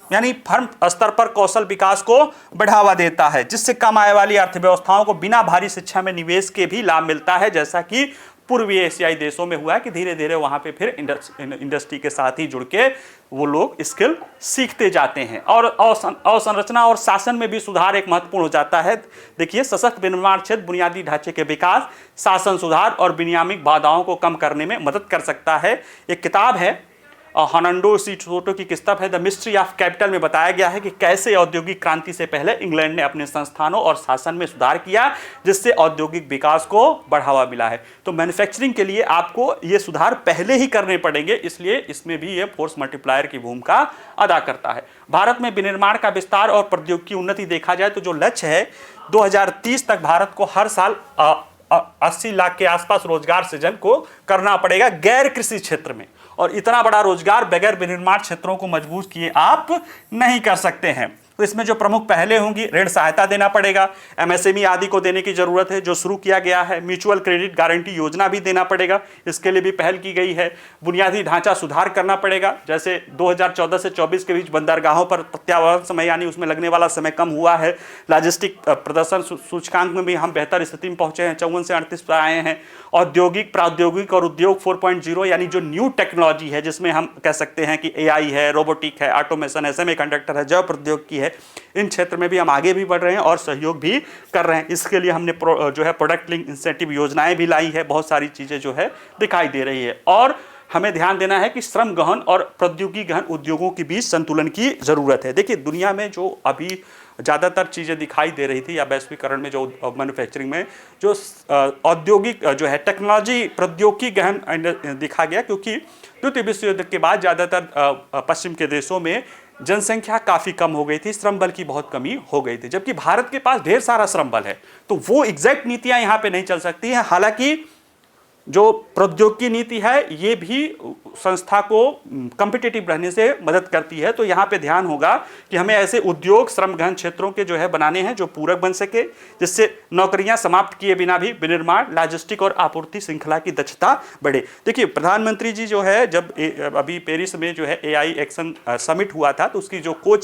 यानी फर्म स्तर पर कौशल विकास को बढ़ावा देता है, जिससे कम आय वाली अर्थव्यवस्थाओं को बिना भारी शिक्षा में निवेश के भी लाभ मिलता है, जैसा कि पूर्वी एशियाई देशों में हुआ है कि धीरे धीरे वहां पे फिर इंडस्ट्री के साथ ही जुड़ के वो लोग स्किल सीखते जाते हैं। और अवसंरचना और शासन में भी सुधार एक महत्वपूर्ण हो जाता है। देखिए, सशक्त विनिर्माण क्षेत्र बुनियादी ढांचे के विकास, शासन सुधार और विनियामक बाधाओं को कम करने में मदद कर सकता है। एक किताब है हर्नांडो सी सोटो की किताब है द मिस्ट्री ऑफ कैपिटल, में बताया गया है कि कैसे औद्योगिक क्रांति से पहले इंग्लैंड ने अपने संस्थानों और शासन में सुधार किया, जिससे औद्योगिक विकास को बढ़ावा मिला है। तो मैन्युफैक्चरिंग के लिए आपको ये सुधार पहले ही करने पड़ेंगे, इसलिए इसमें भी ये फोर्स मल्टीप्लायर की भूमिका अदा करता है। भारत में विनिर्माण का विस्तार और प्रौद्योगिकी की उन्नति देखा जाए तो जो लक्ष्य है 2030 तक भारत को हर साल 80 लाख के आसपास रोजगार सृजन को करना पड़ेगा गैर कृषि क्षेत्र में। और इतना बड़ा रोजगार बगैर विनिर्माण क्षेत्रों को मजबूत किए आप नहीं कर सकते हैं। तो इसमें जो प्रमुख पहले होंगी, ऋण सहायता देना पड़ेगा, एमएसएमई आदि को देने की जरूरत है जो शुरू किया गया है, म्यूचुअल क्रेडिट गारंटी योजना भी देना पड़ेगा, इसके लिए भी पहल की गई है। बुनियादी ढांचा सुधार करना पड़ेगा, जैसे 2014 से 24 के बीच बंदरगाहों पर प्रत्यावर्तन समय यानी उसमें लगने वाला समय कम हुआ है। लॉजिस्टिक प्रदर्शन सूचकांक में भी हम बेहतर स्थिति में पहुंचे हैं, 54 से 38 पर आए हैं। औद्योगिक प्रौद्योगिक और उद्योग 4.0 यानी जो न्यू टेक्नोलॉजी है, जिसमें हम कह सकते हैं कि एआई है, रोबोटिक है, ऑटोमेशन है, सेमीकंडक्टर है, जैव प्रौद्योगिकी है, है, इन क्षेत्र में भी हम आगे भी बढ़ रहे हैं और सहयोग भी कर रहे हैं। इसके लिए हमने जो है प्रोडक्ट लिंक इंसेंटिव योजनाएं भी लाई है, बहुत सारी चीज़ें जो है दिखाई दे रही है। और हमें ध्यान देना है कि श्रम गहन और प्रौद्योगिकी गहन उद्योगों के बीच संतुलन की जरूरत है। देखिए दुनिया में जो अभी ज़्यादातर चीज़ें दिखाई दे रही थी या वैश्वीकरण में जो मैन्युफैक्चरिंग में जो औद्योगिक जो है टेक्नोलॉजी प्रौद्योगिकी गहन दिखा गया, क्योंकि द्वितीय विश्व युद्ध के बाद ज़्यादातर पश्चिम के देशों में जनसंख्या काफ़ी कम हो गई थी, श्रम बल की बहुत कमी हो गई थी, जबकि भारत के पास ढेर सारा श्रम बल है। तो वो एग्जैक्ट नीतियां यहाँ पे नहीं चल सकती हैं। हालांकि जो प्रौद्योगिकी नीति है ये भी संस्था को कॉम्पिटिटिव रहने से मदद करती है। तो यहाँ पे ध्यान होगा कि हमें ऐसे उद्योग श्रम गहन क्षेत्रों के जो है बनाने हैं जो पूरक बन सके, जिससे नौकरियां समाप्त किए बिना भी विनिर्माण, लॉजिस्टिक और आपूर्ति श्रृंखला की दक्षता बढ़े। देखिए प्रधानमंत्री जी जो है जब अभी पेरिस में जो है AI एक्शन समिट हुआ था तो उसकी जो को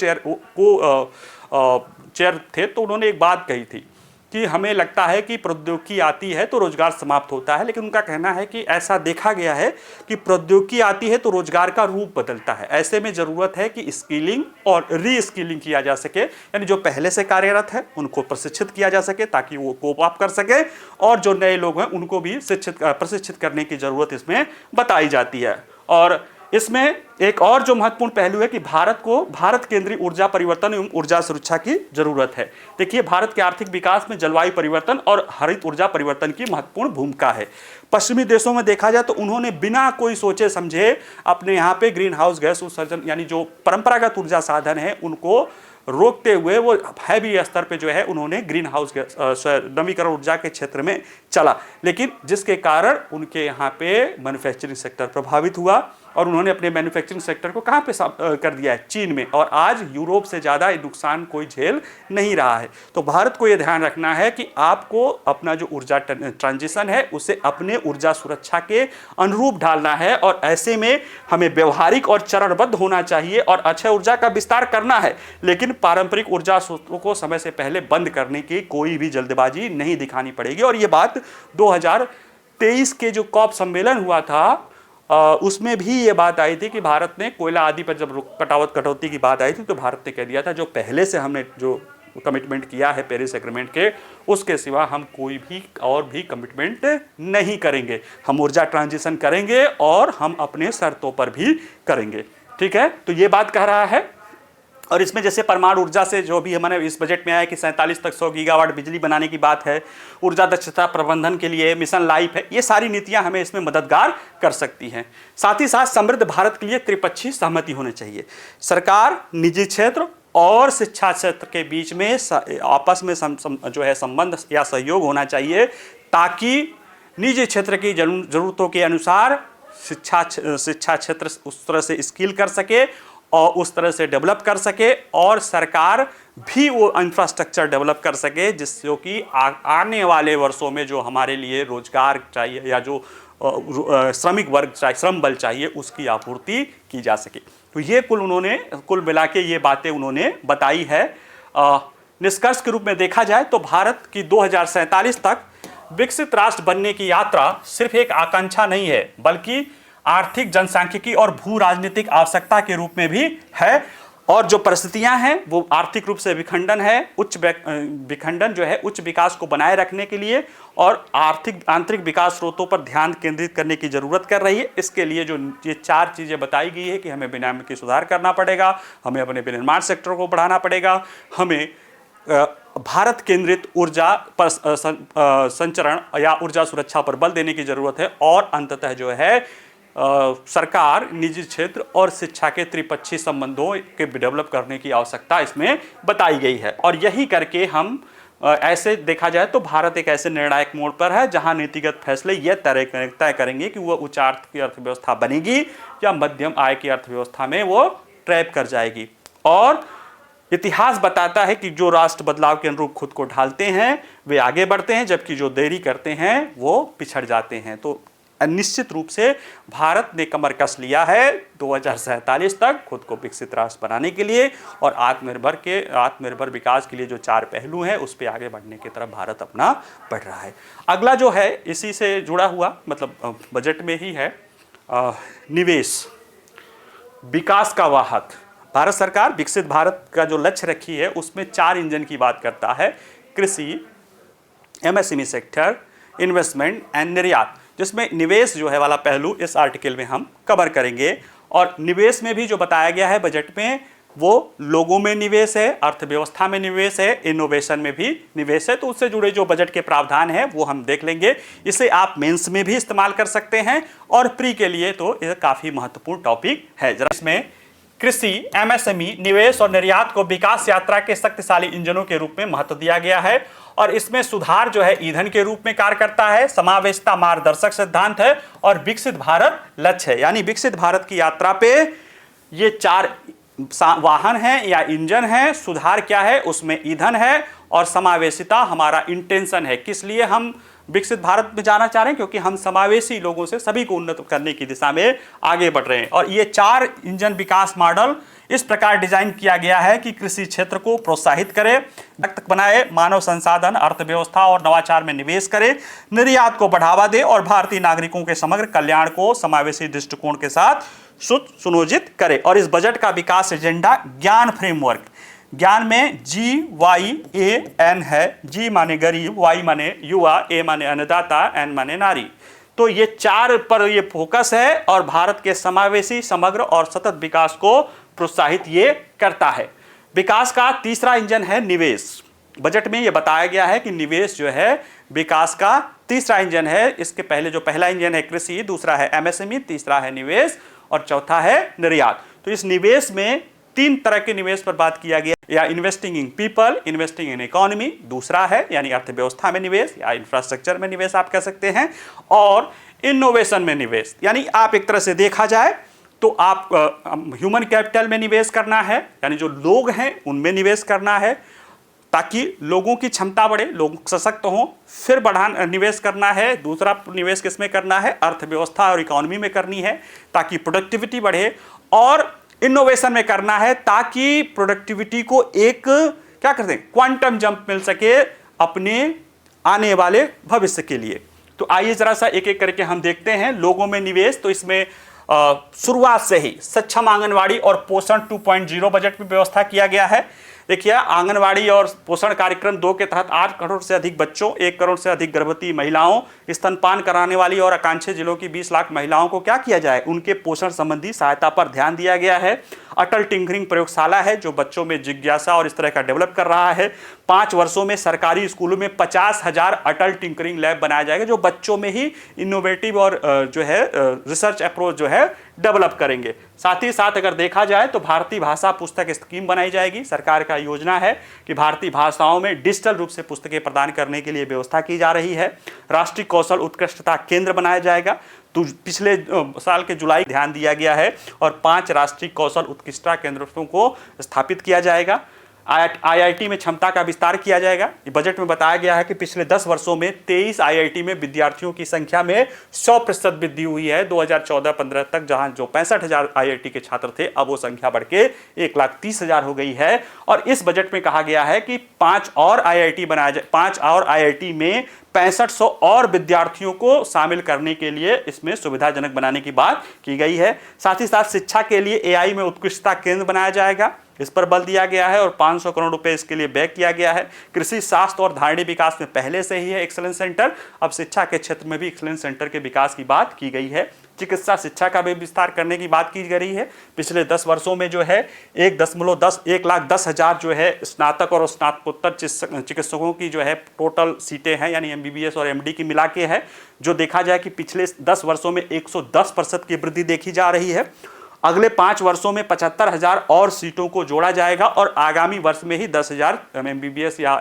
चेयर थे तो उन्होंने एक बात कही थी कि हमें लगता है कि प्रौद्योगिकी आती है तो रोजगार समाप्त होता है, लेकिन उनका कहना है कि ऐसा देखा गया है कि प्रौद्योगिकी आती है तो रोजगार का रूप बदलता है। ऐसे में जरूरत है कि स्किलिंग और री स्किलिंग किया जा सके, यानी जो पहले से कार्यरत है उनको प्रशिक्षित किया जा सके ताकि वो कोप अप कर सके, और जो नए लोग हैं उनको भी प्रशिक्षित करने की जरूरत इसमें बताई जाती है। और इसमें एक और जो महत्वपूर्ण पहलू है कि भारत केंद्रीय ऊर्जा परिवर्तन एवं ऊर्जा सुरक्षा की जरूरत है। देखिए भारत के आर्थिक विकास में जलवायु परिवर्तन और हरित ऊर्जा परिवर्तन की महत्वपूर्ण भूमिका है। पश्चिमी देशों में देखा जाए तो उन्होंने बिना कोई सोचे समझे अपने यहाँ पे ग्रीन हाउस गैस उत्सर्जन यानी जो परंपरागत ऊर्जा साधन है उनको रोकते हुए वो हैवी स्तर पे जो है उन्होंने ग्रीन हाउस नवीकरण ऊर्जा के क्षेत्र में चला, लेकिन जिसके कारण उनके यहाँ पे मैन्युफैक्चरिंग सेक्टर प्रभावित हुआ और उन्होंने अपने मैन्युफैक्चरिंग सेक्टर को कहाँ पे कर दिया है, चीन में, और आज यूरोप से ज़्यादा नुकसान कोई झेल नहीं रहा है। तो भारत को ये ध्यान रखना है कि आपको अपना जो ऊर्जा ट्रांजिशन है उसे अपने ऊर्जा सुरक्षा के अनुरूप ढालना है, और ऐसे में हमें व्यवहारिक और चरणबद्ध होना चाहिए और अक्षय ऊर्जा का विस्तार करना है, लेकिन पारंपरिक ऊर्जा स्रोतों को समय से पहले बंद करने की कोई भी जल्दबाजी नहीं दिखानी पड़ेगी। और ये बात 2023 के जो कॉप सम्मेलन हुआ था उसमें भी ये बात आई थी कि भारत ने कोयला आदि पर जब कटौती की बात आई थी तो भारत ने कह दिया था जो पहले से हमने जो कमिटमेंट किया है पेरिस एग्रीमेंट के, उसके सिवा हम कोई भी और भी कमिटमेंट नहीं करेंगे। हम ऊर्जा ट्रांजिशन करेंगे और हम अपने शर्तों पर भी करेंगे। ठीक है, तो ये बात कह रहा है। और इसमें जैसे परमाणु ऊर्जा से जो भी हमारे इस बजट में आया कि 47 तक 100 गीगावाट बिजली बनाने की बात है, ऊर्जा दक्षता प्रबंधन के लिए मिशन लाइफ है, ये सारी नीतियां हमें इसमें मददगार कर सकती हैं। साथ ही साथ समृद्ध भारत के लिए त्रिपक्षीय सहमति होनी चाहिए। सरकार, निजी क्षेत्र और शिक्षा क्षेत्र के बीच में आपस में जो है संबंध या सहयोग होना चाहिए, ताकि निजी क्षेत्र की जरूरतों के अनुसार शिक्षा क्षेत्र उस तरह से स्किल कर सके और उस तरह से डेवलप कर सके, और सरकार भी वो इंफ्रास्ट्रक्चर डेवलप कर सके जिससे कि आने वाले वर्षों में जो हमारे लिए रोजगार चाहिए या जो श्रमिक वर्ग चाहिए, श्रम बल चाहिए, उसकी आपूर्ति की जा सके। तो ये कुल मिला के ये बातें उन्होंने बताई है। निष्कर्ष के रूप में देखा जाए तो भारत की 2047 तक विकसित राष्ट्र बनने की यात्रा सिर्फ एक आकांक्षा नहीं है, बल्कि आर्थिक, जनसांख्यिकी और भू राजनीतिक आवश्यकता के रूप में भी है। और जो परिस्थितियां हैं वो आर्थिक रूप से विखंडन है, विखंडन जो है उच्च विकास को बनाए रखने के लिए और आंतरिक विकास स्रोतों पर ध्यान केंद्रित करने की जरूरत कर रही है। इसके लिए जो ये 4 चीजें बताई गई है कि हमें विनियामकी सुधार करना पड़ेगा, हमें अपने विनिर्माण सेक्टर को बढ़ाना पड़ेगा, हमें भारत केंद्रित ऊर्जा पर संचरण या ऊर्जा सुरक्षा पर बल देने की जरूरत है, और अंततः जो है सरकार, निजी क्षेत्र और शिक्षा के त्रिपक्षीय संबंधों के डेवलप करने की आवश्यकता इसमें बताई गई है। और यही करके हम ऐसे देखा जाए तो भारत एक ऐसे निर्णायक मोड़ पर है जहां नीतिगत फैसले यह तय करेंगे कि वह उच्च आर्थिक की अर्थव्यवस्था बनेगी या मध्यम आय की अर्थव्यवस्था में वो ट्रैप कर जाएगी। और इतिहास बताता है कि जो राष्ट्र बदलाव के अनुरूप खुद को ढालते हैं वे आगे बढ़ते हैं, जबकि जो देरी करते हैं वो पिछड़ जाते हैं। तो निश्चित रूप से भारत ने कमर कस लिया है 2047 तक खुद को विकसित राष्ट्र बनाने के लिए, और आत्मनिर्भर विकास के लिए जो 4 पहलू हैं उस पर आगे बढ़ने की तरफ भारत अपना बढ़ रहा है। अगला जो है इसी से जुड़ा हुआ, मतलब बजट में ही है, निवेश, विकास का वाहक। भारत सरकार विकसित भारत का जो लक्ष्य रखी है उसमें 4 इंजन की बात करता है, कृषि, एमएसएमई सेक्टर, इन्वेस्टमेंट एंड निर्यात, जिसमें निवेश जो है वाला पहलू इस आर्टिकल में हम कवर करेंगे। और निवेश में भी जो बताया गया है बजट में, वो लोगों में निवेश है, अर्थव्यवस्था में निवेश है, इनोवेशन में भी निवेश है। तो उससे जुड़े जो बजट के प्रावधान हैं वो हम देख लेंगे। इसे आप मेंस में भी इस्तेमाल कर सकते हैं और प्री के लिए तो यह काफ़ी महत्वपूर्ण टॉपिक है। जरा इसमें कृषि, एमएसएमई, निवेश और निर्यात को विकास यात्रा के शक्तिशाली इंजनों के रूप में महत्व दिया गया है और इसमें सुधार जो है ईंधन के रूप में कार्य करता है, समावेशिता मार्गदर्शक सिद्धांत है और विकसित भारत लक्ष्य है। यानी विकसित भारत की यात्रा पे ये 4 वाहन है या इंजन है। सुधार क्या है, उसमें ईंधन है और समावेशिता हमारा इंटेंशन है। किस लिए हम विकसित भारत में जाना चाह रहे हैं, क्योंकि हम समावेशी लोगों से सभी को उन्नत करने की दिशा में आगे बढ़ रहे हैं। और ये 4 इंजन विकास मॉडल इस प्रकार डिजाइन किया गया है कि कृषि क्षेत्र को प्रोत्साहित करे, बनाए, मानव संसाधन, अर्थव्यवस्था और नवाचार में निवेश करे, निर्यात को बढ़ावा दे और भारतीय नागरिकों के समग्र कल्याण को समावेशी दृष्टिकोण के साथ सुनियोजित करे। और इस बजट का विकास एजेंडा ज्ञान फ्रेमवर्क, ज्ञान में GYAN है। G माने गरीब, Y माने युवा, A माने अन्नदाता, N माने नारी। तो ये 4 पर ये फोकस है और भारत के समावेशी, समग्र और सतत विकास को प्रोत्साहित ये करता है। विकास का तीसरा इंजन है निवेश। बजट में ये बताया गया है कि निवेश जो है विकास का तीसरा इंजन है। इसके पहले जो पहला इंजन है कृषि, दूसरा है एमएसएमई, तीसरा है निवेश और चौथा है निर्यात। तो इस निवेश में 3 तरह के निवेश पर बात किया गया, या investing in people, investing in economy, दूसरा है यानी अर्थव्यवस्था में निवेश या इंफ्रास्ट्रक्चर में निवेश आप कह सकते हैं, और इनोवेशन में निवेश। यानी आप एक तरह से देखा जाए तो आप ह्यूमन कैपिटल में निवेश करना है, यानी जो लोग हैं उनमें निवेश करना है ताकि लोगों की क्षमता बढ़े, लोग सशक्त हों। फिर निवेश करना है, दूसरा निवेश किसमें करना है, अर्थव्यवस्था और इकोनॉमी में करनी है ताकि प्रोडक्टिविटी बढ़े, और इनोवेशन में करना है ताकि प्रोडक्टिविटी को एक क्या करते हैं, क्वांटम जंप मिल सके अपने आने वाले भविष्य के लिए। तो आइए जरा सा एक एक करके हम देखते हैं। लोगों में निवेश, तो इसमें शुरुआत से ही सक्षम आंगनवाड़ी और पोषण 2.0 बजट में व्यवस्था किया गया है। देखिए, आंगनवाड़ी और पोषण कार्यक्रम 2 के तहत 8 करोड़ से अधिक बच्चों, 1 करोड़ से अधिक गर्भवती महिलाओं, स्तनपान कराने वाली और आकांक्षी जिलों की 20 लाख महिलाओं को क्या किया जाए, उनके पोषण संबंधी सहायता पर ध्यान दिया गया है। अटल टिंकरिंग प्रयोगशाला है जो बच्चों में जिज्ञासा और इस तरह का डेवलप कर रहा है। 5 वर्षों में सरकारी स्कूलों में 50,000 अटल टिंकरिंग लैब बनाया जाएगा जो बच्चों में ही इनोवेटिव और जो है रिसर्च अप्रोच जो है डेवलप करेंगे। साथ ही साथ अगर देखा जाए तो भारतीय भाषा पुस्तक स्कीम बनाई जाएगी। सरकार का योजना है कि भारतीय भाषाओं में डिजिटल रूप से पुस्तकें प्रदान करने के लिए व्यवस्था की जा रही है। राष्ट्रीय कौशल उत्कृष्टता केंद्र बनाया जाएगा। तो पिछले साल के जुलाई ध्यान दिया गया है और 5 राष्ट्रीय कौशल उत्कृष्टता केंद्रों को स्थापित किया जाएगा। आईआईटी में क्षमता का विस्तार किया जाएगा। बजट में बताया गया है कि पिछले 10 वर्षों में 23 आईआईटी में विद्यार्थियों की संख्या में 100% वृद्धि हुई है। 2014-15 तक जहां जो 65,000 आईआईटी के छात्र थे, अब वो संख्या बढ़ के 1,30,000 हो गई है। और इस बजट में कहा गया है कि 5 और आईआईटी बनाया जाए, 5 और आईआईटी में 6500 और विद्यार्थियों को शामिल करने के लिए इसमें सुविधाजनक बनाने की बात की गई है। साथ ही साथ शिक्षा के लिए एआई में उत्कृष्टता केंद्र बनाया जाएगा, इस पर बल दिया गया है और 500 करोड़ रुपए इसके लिए व्यय किया गया है। कृषि, स्वास्थ्य और धारणीय विकास में पहले से ही है एक्सीलेंस सेंटर, अब शिक्षा के क्षेत्र में भी एक्सीलेंस सेंटर के विकास की बात की गई है। चिकित्सा शिक्षा का भी विस्तार करने की बात की गई है। पिछले 10 वर्षों में जो है 1,10,000 जो है स्नातक और स्नातकोत्तर चिकित्सकों की जो है टोटल सीटें हैं, यानी एमबीबीएस और एमडी की मिला के है, जो देखा जाए कि पिछले 10 वर्षों में 110% की वृद्धि देखी जा रही है। अगले 5 वर्षों में 75,000 और सीटों को जोड़ा जाएगा और आगामी वर्ष में ही 10,000 एमबीबीएस या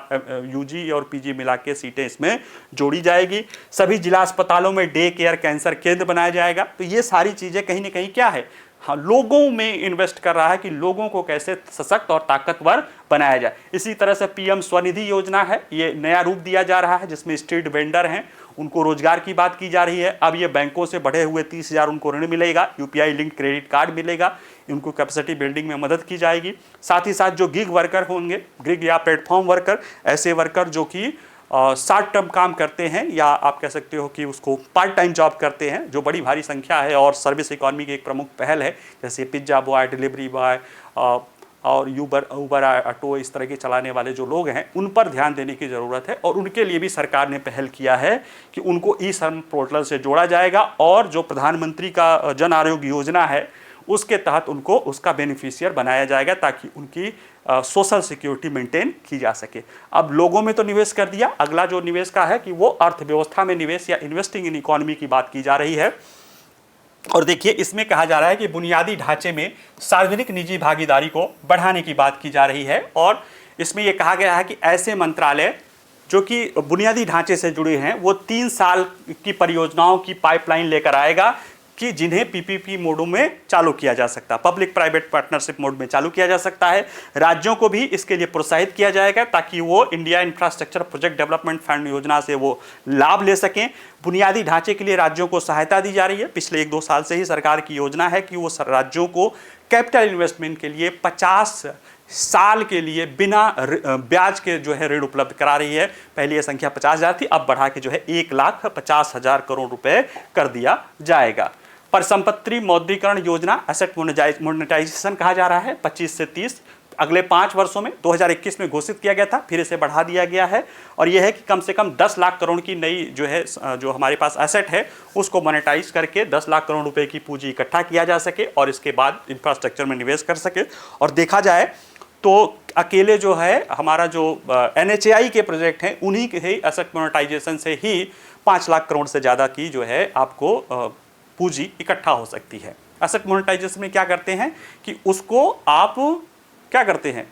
यूजी और पीजी मिला के सीटें इसमें जोड़ी जाएगी। सभी जिला अस्पतालों में डे केयर कैंसर केंद्र बनाया जाएगा। तो ये सारी चीजें कहीं ना कहीं क्या है, हाँ, लोगों में इन्वेस्ट कर रहा है कि लोगों को कैसे सशक्त और ताकतवर बनाया जाए। इसी तरह से पीएम स्वनिधि योजना है, ये नया रूप दिया जा रहा है जिसमें स्ट्रीट वेंडर हैं, उनको रोजगार की बात की जा रही है। अब ये बैंकों से बढ़े हुए 30,000 उनको ऋण मिलेगा, यूपीआई लिंक्ड क्रेडिट कार्ड मिलेगा, उनको कैपेसिटी बिल्डिंग में मदद की जाएगी। साथ ही साथ जो गिग वर्कर होंगे, गिग या प्लेटफॉर्म वर्कर, ऐसे वर्कर जो कि शॉर्ट टर्म काम करते हैं, या आप कह सकते हो कि उसको पार्ट टाइम जॉब करते हैं, जो बड़ी भारी संख्या है और सर्विस इकॉनमी की एक प्रमुख पहल है। जैसे पिज्ज़ा बॉय, डिलीवरी बॉय और ऊबर ऑटो, इस तरह के चलाने वाले जो लोग हैं, उन पर ध्यान देने की ज़रूरत है। और उनके लिए भी सरकार ने पहल किया है कि उनको ई श्रम पोर्टल से जोड़ा जाएगा, और जो प्रधानमंत्री का जन आरोग्य योजना है उसके तहत उनको उसका बेनिफिशियर बनाया जाएगा, ताकि उनकी सोशल सिक्योरिटी मेंटेन की जा सके। अब लोगों में तो निवेश कर दिया, अगला जो निवेश का है कि वो अर्थव्यवस्था में निवेश या इन्वेस्टिंग इन इकोनॉमी की बात की जा रही है। और देखिए, इसमें कहा जा रहा है कि बुनियादी ढांचे में सार्वजनिक निजी भागीदारी को बढ़ाने की बात की जा रही है। और इसमें यह कहा गया है कि ऐसे मंत्रालय जो कि बुनियादी ढांचे से जुड़े हैं वो 3 साल की परियोजनाओं की पाइपलाइन लेकर आएगा कि जिन्हें पीपीपी मोड में चालू किया जा सकता है, पब्लिक प्राइवेट पार्टनरशिप मोड में चालू किया जा सकता है। राज्यों को भी इसके लिए प्रोत्साहित किया जाएगा ताकि वो India infrastructure project development fund योजना से वो लाभ ले सकें। बुनियादी ढांचे के लिए राज्यों को सहायता दी जा रही है। पिछले 1-2 साल से ही सरकार की योजना है कि वो राज्यों को कैपिटल इन्वेस्टमेंट के लिए 50 साल के लिए बिना ब्याज के जो है ऋण उपलब्ध करा रही है। पहले यह संख्या 50,000 थी, अब बढ़ा के जो है 1,50,000 करोड़ रुपए कर दिया जाएगा। परिसंपत्ति मौद्रीकरण योजना, एसेट मोनेटाइजेशन कहा जा रहा है, 25 से 30 अगले 5 वर्षों में 2021 में घोषित किया गया था, फिर इसे बढ़ा दिया गया है। और यह है कि कम से कम 10 लाख करोड़ की नई जो है जो हमारे पास एसेट है उसको मोनेटाइज करके 10 लाख करोड़ रुपए की पूंजी इकट्ठा किया जा सके और इसके बाद इंफ्रास्ट्रक्चर में निवेश कर सके। और देखा जाए तो अकेले जो है हमारा जो NHAI के प्रोजेक्ट हैं उन्हीं के ही एसेट मोनेटाइजेशन से ही 5 लाख करोड़ से ज़्यादा की जो है आपको पूंजी इकट्ठा हो सकती है। एसेट मोनेटाइजेशन में क्या करते हैं कि उसको आप क्या करते हैं,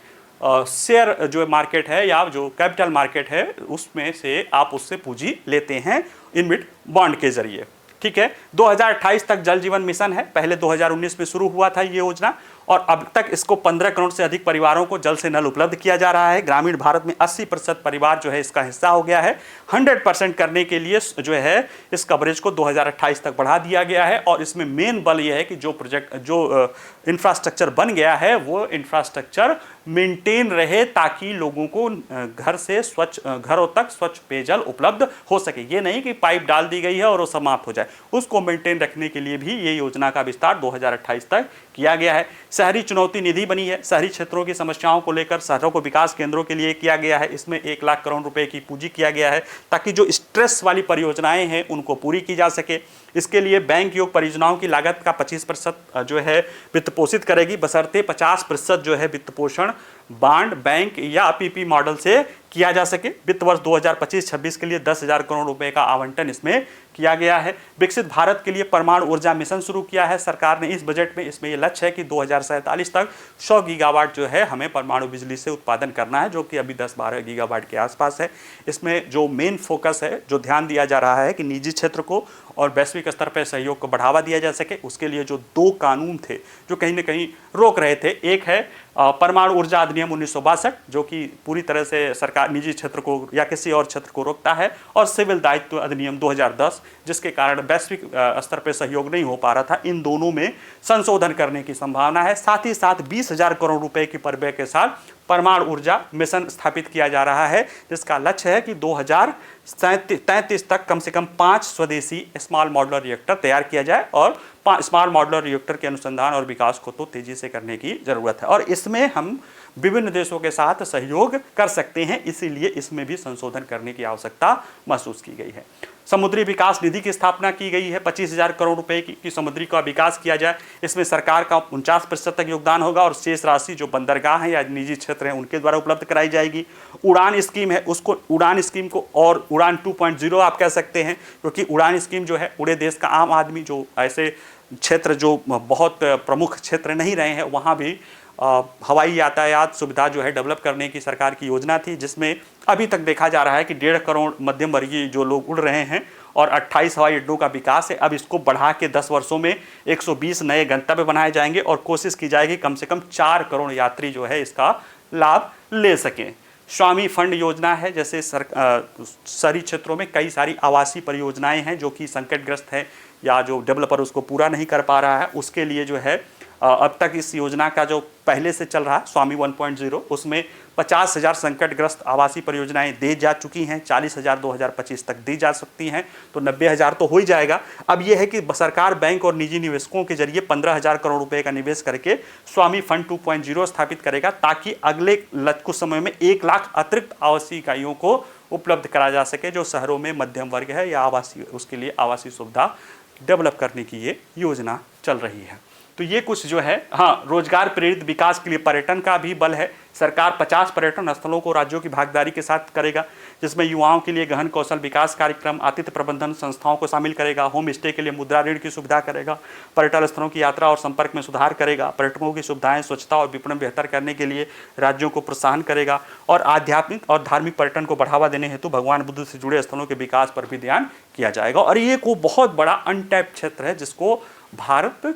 शेयर जो मार्केट है या जो कैपिटल मार्केट है उसमें से आप उससे पूंजी लेते हैं इनमिट बॉन्ड के जरिए। ठीक है, 2028 तक जल जीवन मिशन है, पहले 2019 में शुरू हुआ था ये योजना और अब तक इसको 15 करोड़ से अधिक परिवारों को जल से नल उपलब्ध किया जा रहा है। ग्रामीण भारत में 80% परिवार जो है इसका हिस्सा हो गया है। 100% करने के लिए जो है इस कवरेज को 2028 तक बढ़ा दिया गया है। और इसमें मेन बल यह है कि जो इंफ्रास्ट्रक्चर बन गया है वो इंफ्रास्ट्रक्चर मेंटेन रहे ताकि लोगों को घरों तक स्वच्छ पेयजल उपलब्ध हो सके। ये नहीं कि पाइप डाल दी गई है और वो समाप्त हो जाए, उसको मेंटेन रखने के लिए भी ये योजना का विस्तार 2028 तक किया गया है। शहरी चुनौती निधि बनी है, शहरी क्षेत्रों की समस्याओं को लेकर शहरों को विकास केंद्रों के लिए किया गया है। इसमें 1 लाख करोड़ रुपए की पूंजी किया गया है ताकि जो स्ट्रेस वाली परियोजनाएं हैं उनको पूरी की जा सके। इसके लिए बैंक योग परियोजनाओं की लागत का 25% जो है वित्त पोषित करेगी, बशर्ते 50% जो है वित्त पोषण बांड, बैंक या पीपी मॉडल से किया जा सके। वित्त वर्ष 2025-26 के लिए 10,000 करोड़ रुपए का आवंटन इसमें किया गया है। विकसित भारत के लिए परमाणु ऊर्जा मिशन शुरू किया है सरकार ने इस बजट में। इसमें यह लक्ष्य है कि 2047 तक 100 गीगावाट जो है हमें परमाणु बिजली से उत्पादन करना है, जो कि अभी 10-12 गीगावाट के आसपास है। इसमें जो मेन फोकस है, जो ध्यान दिया जा रहा है कि निजी क्षेत्र को और वैश्विक स्तर पर सहयोग को बढ़ावा दिया जा सके। उसके लिए जो 2 कानून थे जो कहीं ना कहीं रोक रहे थे, एक है परमाणु ऊर्जा अधिनियम 1962 जो कि पूरी तरह से सरकार निजी क्षेत्र को या किसी और क्षेत्र को रोकता है, और सिविल दायित्व अधिनियम 2010 जिसके कारण वैश्विक स्तर पर सहयोग नहीं हो पा रहा था। इन दोनों में संशोधन करने की संभावना है। साथ ही साथ 20,000 करोड़ रुपए की परिव्यय के साथ परमाणु ऊर्जा मिशन स्थापित किया जा रहा है, जिसका लक्ष्य है कि 2033 तक कम से कम 5 स्वदेशी स्मॉल मॉडुलर रिएक्टर तैयार किया जाए। और स्मॉल मॉडुलर रिएक्टर के अनुसंधान और विकास को तो तेजी से करने की जरूरत है और इसमें हम विभिन्न देशों के साथ सहयोग कर सकते हैं, इसीलिए इसमें भी संशोधन करने की आवश्यकता महसूस की गई है। समुद्री विकास निधि की स्थापना की गई है, 25,000 करोड़ रुपए की समुद्री का विकास किया जाए। इसमें सरकार का 49% तक योगदान होगा और शेष राशि जो बंदरगाह हैं या निजी क्षेत्र हैं उनके द्वारा उपलब्ध कराई जाएगी। उड़ान स्कीम है, उसको उड़ान स्कीम को और उड़ान 2.0 आप कह सकते हैं, क्योंकि उड़ान स्कीम जो है पूरे देश का आम आदमी जो ऐसे क्षेत्र जो बहुत प्रमुख क्षेत्र नहीं रहे हैं वहाँ भी हवाई यातायात सुविधा जो है डेवलप करने की सरकार की योजना थी, जिसमें अभी तक देखा जा रहा है कि 1.5 करोड़ मध्यम वर्गीय जो लोग उड़ रहे हैं और 28 हवाई अड्डों का विकास है। अब इसको बढ़ा के 10 वर्षों में 120 नए गंतव्य बनाए जाएंगे और कोशिश की जाएगी कम से कम 4 करोड़ यात्री जो है इसका लाभ ले सकें। स्वामी फंड योजना है, जैसे शहरी क्षेत्रों में कई सारी आवासीय परियोजनाएं हैं जो कि संकटग्रस्त हैं या जो डेवलपर उसको पूरा नहीं कर पा रहा है, उसके लिए जो है अब तक इस योजना का जो पहले से चल रहा है स्वामी 1.0, उसमें 50,000 संकटग्रस्त आवासीय परियोजनाएं दी जा चुकी हैं, 40,000 2025 तक दी जा सकती हैं, तो 90,000 तो हो ही जाएगा। अब यह है कि सरकार बैंक और निजी निवेशकों के जरिए 15,000 करोड़ रुपए का निवेश करके स्वामी फंड 2.0 स्थापित करेगा, ताकि अगले कुछ समय में 1 लाख अतिरिक्त आवासीय इकाइयों को उपलब्ध करा जा सके, जो शहरों में मध्यम वर्ग है या आवासीय, उसके लिए आवासीय सुविधा डेवलप करने की ये योजना चल रही है। तो ये कुछ जो है, हाँ, रोजगार प्रेरित विकास के लिए पर्यटन का भी बल है। सरकार 50 पर्यटन स्थलों को राज्यों की भागीदारी के साथ करेगा, जिसमें युवाओं के लिए गहन कौशल विकास कार्यक्रम, आतिथ्य प्रबंधन संस्थाओं को शामिल करेगा, होम स्टे के लिए मुद्रा ऋण की सुविधा करेगा, पर्यटन स्थलों की यात्रा और संपर्क में सुधार करेगा, पर्यटकों की सुविधाएं, स्वच्छता और विपणन बेहतर करने के लिए राज्यों को प्रोत्साहन करेगा, और आध्यात्मिक और धार्मिक पर्यटन को बढ़ावा देने हेतु भगवान बुद्ध से जुड़े स्थलों के विकास पर भी ध्यान किया जाएगा। और ये को बहुत बड़ा अनटैप्ड क्षेत्र है जिसको भारत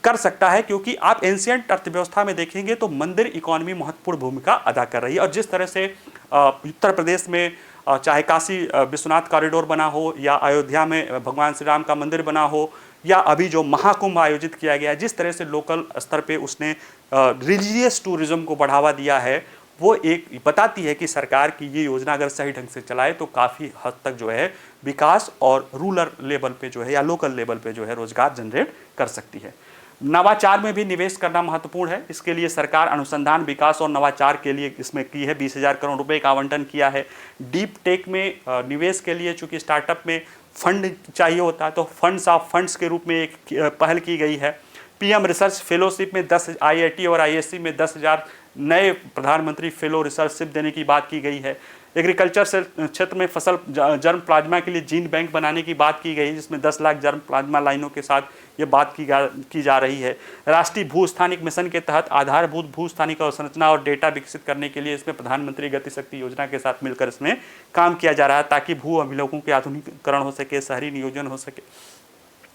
कर सकता है, क्योंकि आप एंशिएंट अर्थव्यवस्था में देखेंगे तो मंदिर इकोनॉमी महत्वपूर्ण भूमिका अदा कर रही है। और जिस तरह से उत्तर प्रदेश में चाहे काशी विश्वनाथ कॉरिडोर बना हो, या अयोध्या में भगवान श्री राम का मंदिर बना हो, या अभी जो महाकुंभ आयोजित किया गया है, जिस तरह से लोकल स्तर पे उसने रिलीजियस टूरिज्म को बढ़ावा दिया है, वो एक बताती है कि सरकार की ये योजना अगर सही ढंग से चलाए तो काफ़ी हद तक जो है विकास और रूरल लेवल पे जो है या लोकल लेवल पे जो है रोजगार जनरेट कर सकती है। नवाचार में भी निवेश करना महत्वपूर्ण है। इसके लिए सरकार अनुसंधान विकास और नवाचार के लिए इसमें की है 20,000 करोड़ रुपए का आवंटन किया है। डीप टेक में निवेश के लिए चूंकि स्टार्टअप में फंड चाहिए होता है, तो फंड्स ऑफ फंड्स के रूप में एक पहल की गई है। पीएम रिसर्च फेलोशिप में 10 IIT और ISC में 10,000 नए प्रधानमंत्री फेलो रिसर्चशिप देने की बात की गई है। एग्रीकल्चर से क्षेत्र में फसल जर्म प्लाज्मा के लिए जीन बैंक बनाने की बात की गई है, जिसमें 10 लाख जर्म प्लाज्मा लाइनों के साथ ये बात की जा रही है। राष्ट्रीय भू स्थानिक मिशन के तहत आधारभूत भू स्थानिक अवसंरचना और डेटा विकसित करने के लिए इसमें प्रधानमंत्री गति शक्ति योजना के साथ मिलकर इसमें काम किया जा रहा है, ताकि भू अभिलेखों के आधुनिकीकरण हो सके, शहरी नियोजन हो सके,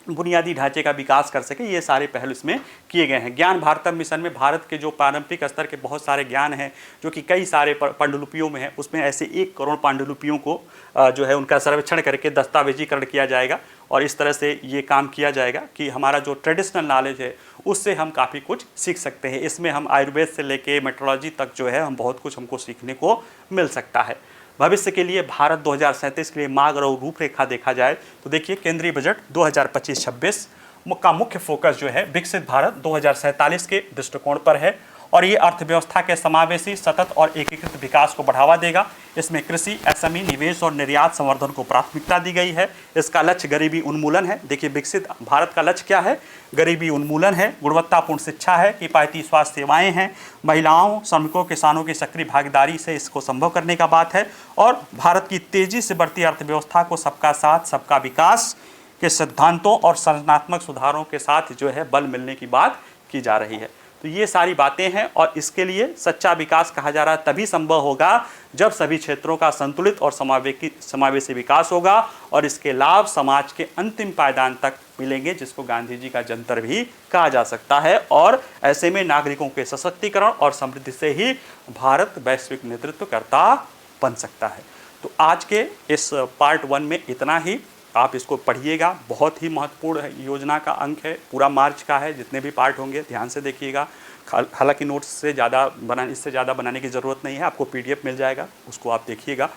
बुनियादी ढांचे का विकास कर सके। ये सारे पहल इसमें किए गए हैं। ज्ञान भारतम मिशन में भारत के जो पारंपरिक स्तर के बहुत सारे ज्ञान हैं, जो कि कई सारे पांडुलिपियों में है, उसमें ऐसे 1 करोड़ पांडुलिपियों को जो है उनका सर्वेक्षण करके दस्तावेजीकरण किया जाएगा, और इस तरह से ये काम किया जाएगा कि हमारा जो ट्रेडिशनल नॉलेज है उससे हम काफ़ी कुछ सीख सकते हैं। इसमें हम आयुर्वेद से लेके मेट्रोलॉजी तक जो है हम बहुत कुछ हमको सीखने को मिल सकता है। भविष्य के लिए भारत 2037 के लिए मार्ग और रूपरेखा देखा जाए तो देखिए, केंद्रीय बजट 2025-26 का मुख्य फोकस जो है विकसित भारत 2047 के दृष्टिकोण पर है, और ये अर्थव्यवस्था के समावेशी, सतत और एकीकृत विकास को बढ़ावा देगा। इसमें कृषि, SME, निवेश और निर्यात संवर्धन को प्राथमिकता दी गई है। इसका लक्ष्य गरीबी उन्मूलन है। देखिए, विकसित भारत का लक्ष्य क्या है? गरीबी उन्मूलन है, गुणवत्तापूर्ण शिक्षा है, किफायती स्वास्थ्य सेवाएं हैं, महिलाओं, श्रमिकों, किसानों की सक्रिय भागीदारी से इसको संभव करने का बात है, और भारत की तेजी से बढ़ती अर्थव्यवस्था को सबका साथ सबका विकास के सिद्धांतों और संरचनात्मक सुधारों के साथ जो है बल मिलने की बात की जा रही है। तो ये सारी बातें हैं, और इसके लिए सच्चा विकास कहा जा रहा है तभी संभव होगा जब सभी क्षेत्रों का संतुलित और समावेशी विकास होगा, और इसके लाभ समाज के अंतिम पायदान तक मिलेंगे, जिसको गांधी जी का जंतर भी कहा जा सकता है। और ऐसे में नागरिकों के सशक्तिकरण और समृद्धि से ही भारत वैश्विक नेतृत्वकर्ता बन सकता है। तो आज के इस पार्ट 1 में इतना ही। आप इसको पढ़िएगा, बहुत ही महत्वपूर्ण योजना का अंक है, पूरा मार्च का है, जितने भी पार्ट होंगे ध्यान से देखिएगा। हालांकि नोट्स से इससे ज़्यादा बनाने की ज़रूरत नहीं है, आपको PDF मिल जाएगा, उसको आप देखिएगा।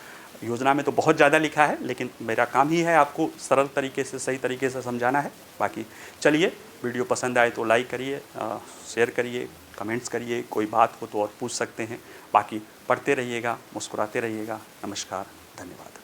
योजना में तो बहुत ज़्यादा लिखा है, लेकिन मेरा काम ही है आपको सरल तरीके से, सही तरीके से समझाना है। बाकी चलिए, वीडियो पसंद आए तो लाइक करिए, शेयर करिए, कमेंट्स करिए, कोई बात हो तो और पूछ सकते हैं। बाकी पढ़ते रहिएगा, मुस्कुराते रहिएगा। नमस्कार, धन्यवाद।